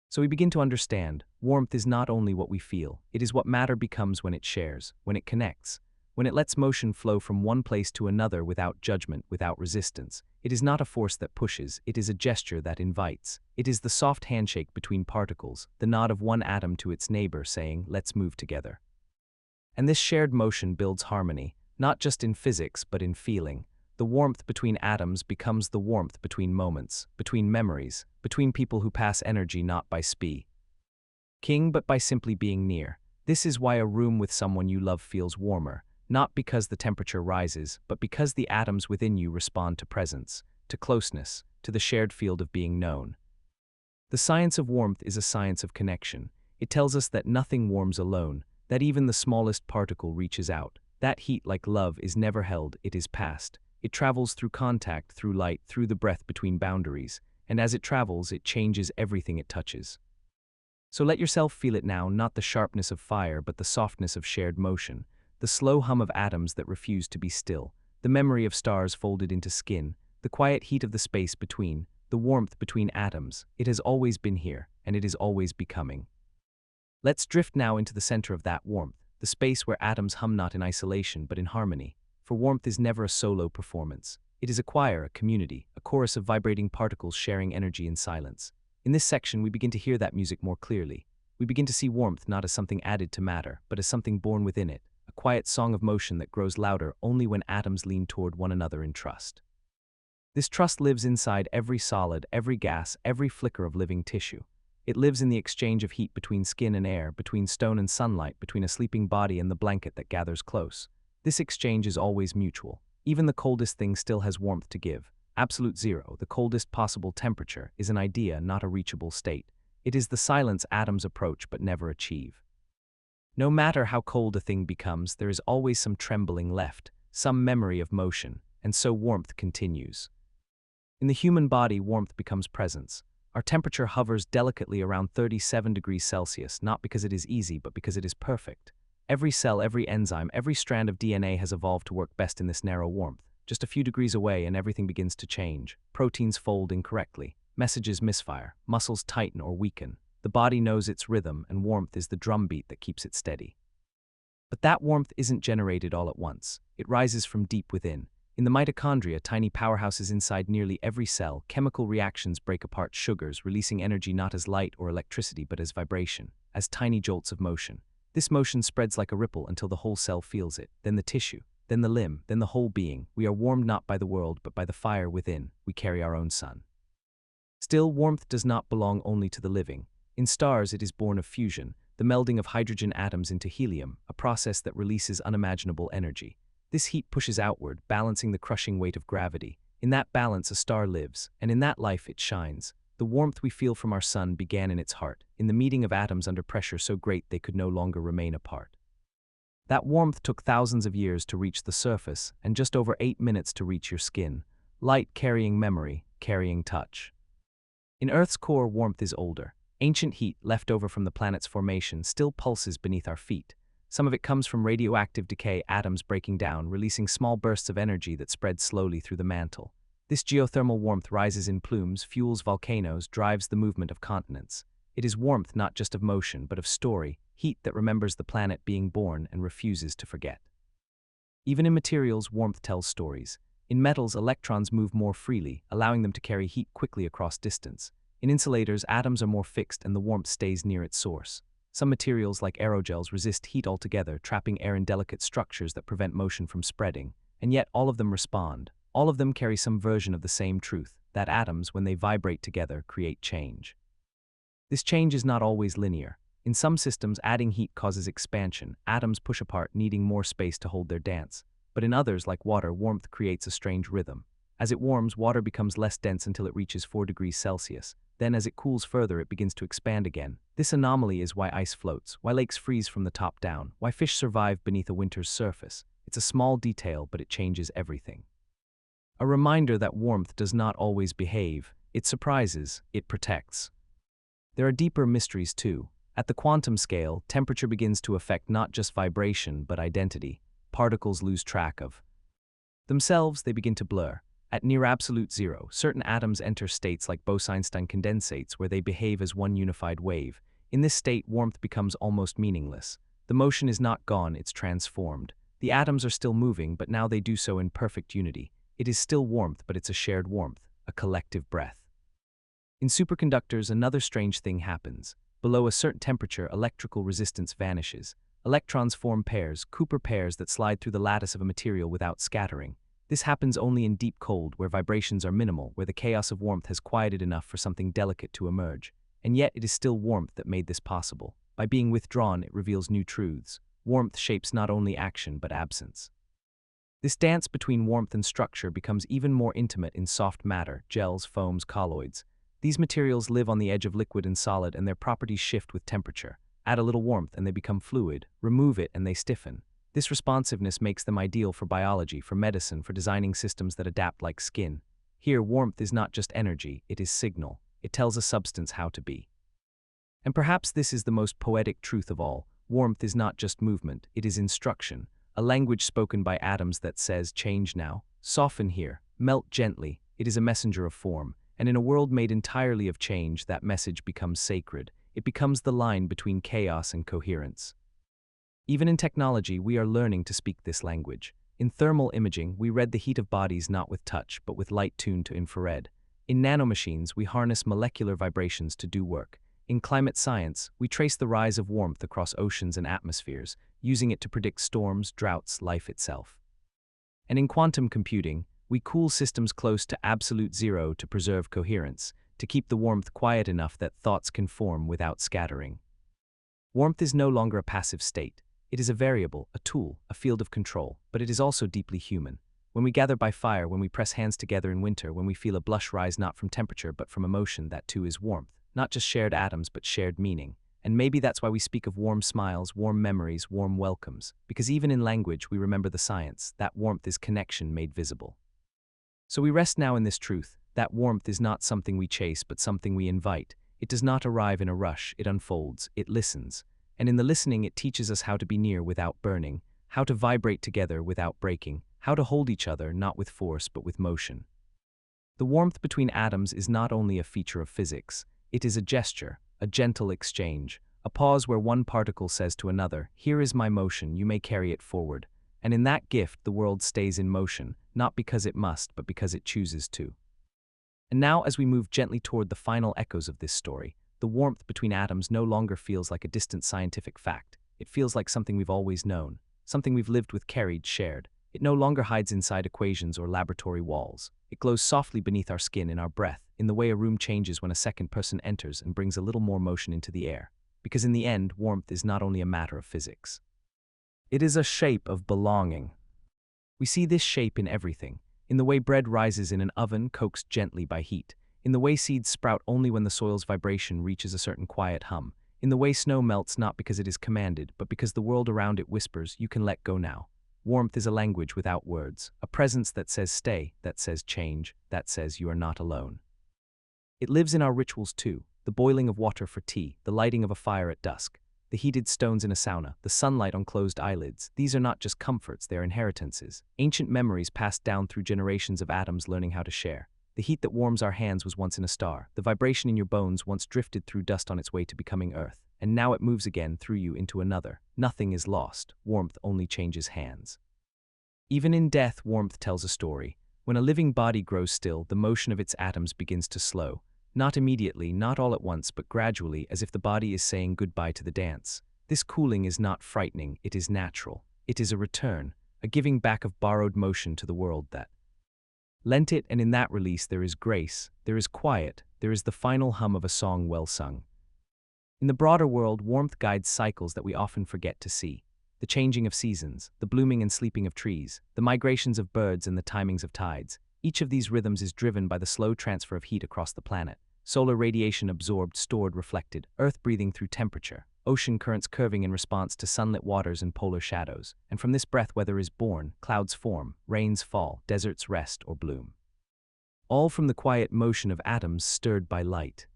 So we begin to understand, warmth is not only what we feel, it is what matter becomes when it shares, when it connects, when it lets motion flow from one place to another without judgment, without resistance. It is not a force that pushes, it is a gesture that invites. It is the soft handshake between particles, the nod of one atom to its neighbor saying, let's move together. And this shared motion builds harmony, not just in physics but in feeling. The warmth between atoms becomes the warmth between moments, between memories, between people who pass energy not by king but by simply being near. This is why a room with someone you love feels warmer, not because the temperature rises, but because the atoms within you respond to presence, to closeness, to the shared field of being known. The science of warmth is a science of connection. It tells us that nothing warms alone, that even the smallest particle reaches out. That heat, like love, is never held, it is passed. It travels through contact, through light, through the breath between boundaries, and as it travels, it changes everything it touches. So let yourself feel it now, not the sharpness of fire, but the softness of shared motion, the slow hum of atoms that refuse to be still, the memory of stars folded into skin, the quiet heat of the space between, the warmth between atoms. It has always been here, and it is always becoming. Let's drift now into the center of that warmth, the space where atoms hum not in isolation but in harmony. For warmth is never a solo performance. It is a choir, a community, a chorus of vibrating particles sharing energy in silence. In this section, we begin to hear that music more clearly. We begin to see warmth not as something added to matter, but as something born within it, a quiet song of motion that grows louder only when atoms lean toward one another in trust. This trust lives inside every solid, every gas, every flicker of living tissue. It lives in the exchange of heat between skin and air, between stone and sunlight, between a sleeping body and the blanket that gathers close. This exchange is always mutual. Even the coldest thing still has warmth to give. Absolute zero, the coldest possible temperature, is an idea, not a reachable state. It is the silence atoms approach but never achieve. No matter how cold a thing becomes, there is always some trembling left, some memory of motion, and so warmth continues. In the human body, warmth becomes presence. Our temperature hovers delicately around 37 degrees Celsius, not because it is easy, but because it is perfect. Every cell, every enzyme, every strand of DNA has evolved to work best in this narrow warmth. Just a few degrees away and everything begins to change. Proteins fold incorrectly. Messages misfire. Muscles tighten or weaken. The body knows its rhythm, and warmth is the drumbeat that keeps it steady. But that warmth isn't generated all at once. It rises from deep within. In the mitochondria, tiny powerhouses inside nearly every cell, chemical reactions break apart sugars, releasing energy not as light or electricity but as vibration, as tiny jolts of motion. This motion spreads like a ripple until the whole cell feels it, then the tissue, then the limb, then the whole being. We are warmed not by the world but by the fire within. We carry our own sun. Still, warmth does not belong only to the living. In stars, it is born of fusion, the melding of hydrogen atoms into helium, a process that releases unimaginable energy. This heat pushes outward, balancing the crushing weight of gravity. In that balance, a star lives, and in that life it shines. The warmth we feel from our sun began in its heart, in the meeting of atoms under pressure so great they could no longer remain apart. That warmth took thousands of years to reach the surface, and just over 8 minutes to reach your skin. Light carrying memory, carrying touch. In Earth's core, warmth is older. Ancient heat, left over from the planet's formation, still pulses beneath our feet. Some of it comes from radioactive decay, atoms breaking down, releasing small bursts of energy that spread slowly through the mantle. This geothermal warmth rises in plumes, fuels volcanoes, drives the movement of continents. It is warmth not just of motion, but of story, heat that remembers the planet being born and refuses to forget. Even in materials, warmth tells stories. In metals, electrons move more freely, allowing them to carry heat quickly across distance. In insulators, atoms are more fixed and the warmth stays near its source. Some materials, like aerogels, resist heat altogether, trapping air in delicate structures that prevent motion from spreading. And yet, all of them respond. All of them carry some version of the same truth, that atoms, when they vibrate together, create change. This change is not always linear. In some systems, adding heat causes expansion. Atoms push apart, needing more space to hold their dance. But in others, like water, warmth creates a strange rhythm. As it warms, water becomes less dense until it reaches 4 degrees Celsius. Then, as it cools further, it begins to expand again. This anomaly is why ice floats, why lakes freeze from the top down, why fish survive beneath a winter's surface. It's a small detail, but it changes everything. A reminder that warmth does not always behave. It surprises, it protects. There are deeper mysteries too. At the quantum scale, temperature begins to affect not just vibration, but identity. Particles lose track of themselves, they begin to blur. At near absolute zero, certain atoms enter states like Bose-Einstein condensates where they behave as one unified wave. In this state, warmth becomes almost meaningless. The motion is not gone, it's transformed. The atoms are still moving, but now they do so in perfect unity. It is still warmth, but it's a shared warmth, a collective breath. In superconductors, another strange thing happens. Below a certain temperature, electrical resistance vanishes. Electrons form pairs, Cooper pairs that slide through the lattice of a material without scattering. This happens only in deep cold, where vibrations are minimal, where the chaos of warmth has quieted enough for something delicate to emerge. And yet it is still warmth that made this possible. By being withdrawn, it reveals new truths. Warmth shapes not only action, but absence. This dance between warmth and structure becomes even more intimate in soft matter, gels, foams, colloids. These materials live on the edge of liquid and solid, and their properties shift with temperature. Add a little warmth and they become fluid. Remove it and they stiffen. This responsiveness makes them ideal for biology, for medicine, for designing systems that adapt like skin. Here, warmth is not just energy, it is signal. It tells a substance how to be. And perhaps this is the most poetic truth of all. Warmth is not just movement, it is instruction. A language spoken by atoms that says, change now, soften here, melt gently. It is a messenger of form. And in a world made entirely of change, that message becomes sacred. It becomes the line between chaos and coherence. Even in technology, we are learning to speak this language. In thermal imaging, we read the heat of bodies not with touch, but with light tuned to infrared. In nanomachines, we harness molecular vibrations to do work. In climate science, we trace the rise of warmth across oceans and atmospheres, using it to predict storms, droughts, life itself. And in quantum computing, we cool systems close to absolute zero to preserve coherence, to keep the warmth quiet enough that thoughts can form without scattering. Warmth is no longer a passive state. It is a variable, a tool, a field of control, but it is also deeply human. When we gather by fire, when we press hands together in winter, when we feel a blush rise not from temperature but from emotion, that too is warmth. Not just shared atoms but shared meaning. And maybe that's why we speak of warm smiles, warm memories, warm welcomes. Because even in language we remember the science, that warmth is connection made visible. So we rest now in this truth, that warmth is not something we chase but something we invite. It does not arrive in a rush, it unfolds, it listens. And in the listening it teaches us how to be near without burning, how to vibrate together without breaking, how to hold each other not with force but with motion. The warmth between atoms is not only a feature of physics, it is a gesture, a gentle exchange, a pause where one particle says to another, "Here is my motion, you may carry it forward." And in that gift the world stays in motion, not because it must, but because it chooses to. And now as we move gently toward the final echoes of this story, the warmth between atoms no longer feels like a distant scientific fact. It feels like something we've always known, something we've lived with, carried, shared. It no longer hides inside equations or laboratory walls. It glows softly beneath our skin, in our breath, in the way a room changes when a second person enters and brings a little more motion into the air. Because in the end, warmth is not only a matter of physics. It is a shape of belonging. We see this shape in everything. In the way bread rises in an oven coaxed gently by heat. In the way seeds sprout only when the soil's vibration reaches a certain quiet hum. In the way snow melts not because it is commanded, but because the world around it whispers, "You can let go now." Warmth is a language without words, a presence that says stay, that says change, that says you are not alone. It lives in our rituals too, the boiling of water for tea, the lighting of a fire at dusk, the heated stones in a sauna, the sunlight on closed eyelids. These are not just comforts, they are inheritances, ancient memories passed down through generations of atoms learning how to share. The heat that warms our hands was once in a star. The vibration in your bones once drifted through dust on its way to becoming earth. And now it moves again through you into another. Nothing is lost. Warmth only changes hands. Even in death, warmth tells a story. When a living body grows still, the motion of its atoms begins to slow. Not immediately, not all at once, but gradually, as if the body is saying goodbye to the dance. This cooling is not frightening, it is natural. It is a return, a giving back of borrowed motion to the world that lent it, and in that release there is grace, there is quiet, there is the final hum of a song well sung. In the broader world, warmth guides cycles that we often forget to see. The changing of seasons, the blooming and sleeping of trees, the migrations of birds and the timings of tides. Each of these rhythms is driven by the slow transfer of heat across the planet. Solar radiation absorbed, stored, reflected, earth breathing through temperature, ocean currents curving in response to sunlit waters and polar shadows. And from this breath weather is born, clouds form, rains fall, deserts rest or bloom. All from the quiet motion of atoms stirred by light.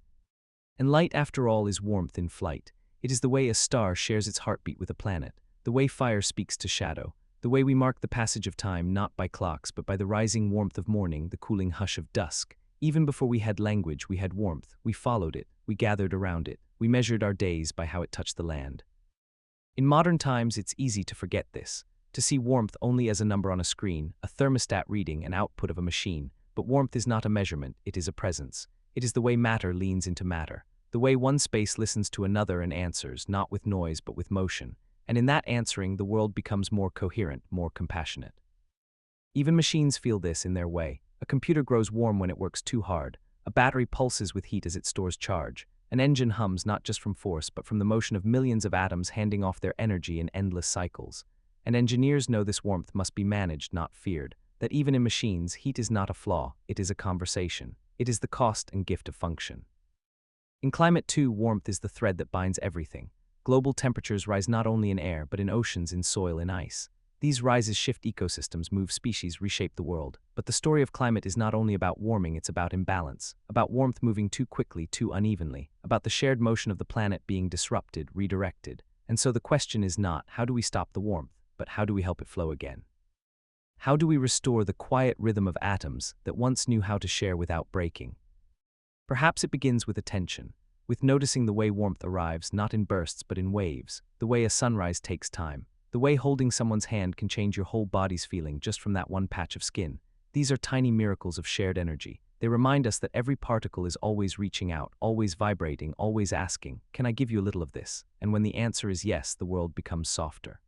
And light, after all, is warmth in flight. It is the way a star shares its heartbeat with a planet, the way fire speaks to shadow, the way we mark the passage of time not by clocks but by the rising warmth of morning, the cooling hush of dusk. Even before we had language, we had warmth. We followed it. We gathered around it. We measured our days by how it touched the land. In modern times, it's easy to forget this, to see warmth only as a number on a screen, a thermostat reading, an output of a machine. But warmth is not a measurement, it is a presence. It is the way matter leans into matter, the way one space listens to another and answers, not with noise but with motion. And in that answering, the world becomes more coherent, more compassionate. Even machines feel this in their way. A computer grows warm when it works too hard. A battery pulses with heat as it stores charge. An engine hums not just from force, but from the motion of millions of atoms handing off their energy in endless cycles. And engineers know this warmth must be managed, not feared. That even in machines, heat is not a flaw, it is a conversation. It is the cost and gift of function. In climate too, warmth is the thread that binds everything. Global temperatures rise not only in air, but in oceans, in soil, in ice. These rises shift ecosystems, move species, reshape the world. But the story of climate is not only about warming, it's about imbalance, about warmth moving too quickly, too unevenly, about the shared motion of the planet being disrupted, redirected. And so the question is not, how do we stop the warmth, but how do we help it flow again? How do we restore the quiet rhythm of atoms that once knew how to share without breaking? Perhaps it begins with attention, with noticing the way warmth arrives not in bursts but in waves, the way a sunrise takes time, the way holding someone's hand can change your whole body's feeling just from that one patch of skin. These are tiny miracles of shared energy. They remind us that every particle is always reaching out, always vibrating, always asking, "Can I give you a little of this?" And when the answer is yes, the world becomes softer.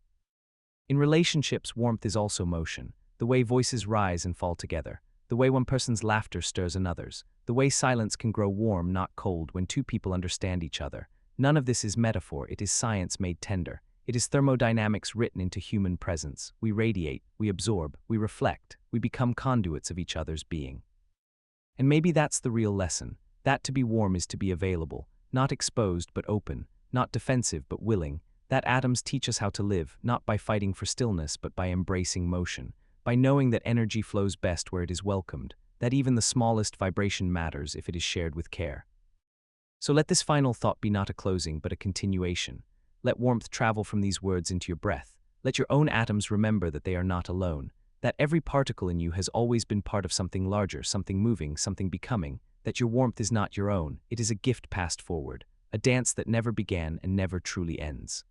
In relationships, warmth is also motion, the way voices rise and fall together, the way one person's laughter stirs another's, the way silence can grow warm, not cold, when two people understand each other. None of this is metaphor, it is science made tender. It is thermodynamics written into human presence. We radiate, we absorb, we reflect, we become conduits of each other's being. And maybe that's the real lesson, that to be warm is to be available, not exposed but open, not defensive but willing, that atoms teach us how to live, not by fighting for stillness but by embracing motion, by knowing that energy flows best where it is welcomed, that even the smallest vibration matters if it is shared with care. So let this final thought be not a closing but a continuation. Let warmth travel from these words into your breath. Let your own atoms remember that they are not alone, that every particle in you has always been part of something larger, something moving, something becoming, that your warmth is not your own, it is a gift passed forward, a dance that never began and never truly ends.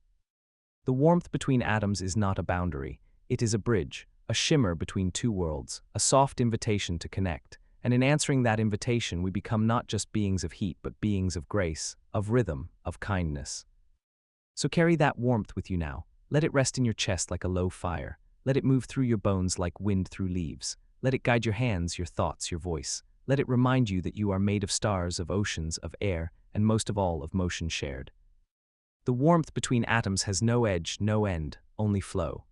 The warmth between atoms is not a boundary, it is a bridge, a shimmer between two worlds, a soft invitation to connect, and in answering that invitation we become not just beings of heat but beings of grace, of rhythm, of kindness. So carry that warmth with you now. Let it rest in your chest like a low fire. Let it move through your bones like wind through leaves. Let it guide your hands, your thoughts, your voice. Let it remind you that you are made of stars, of oceans, of air, and most of all, of motion shared. The warmth between atoms has no edge, no end, only flow.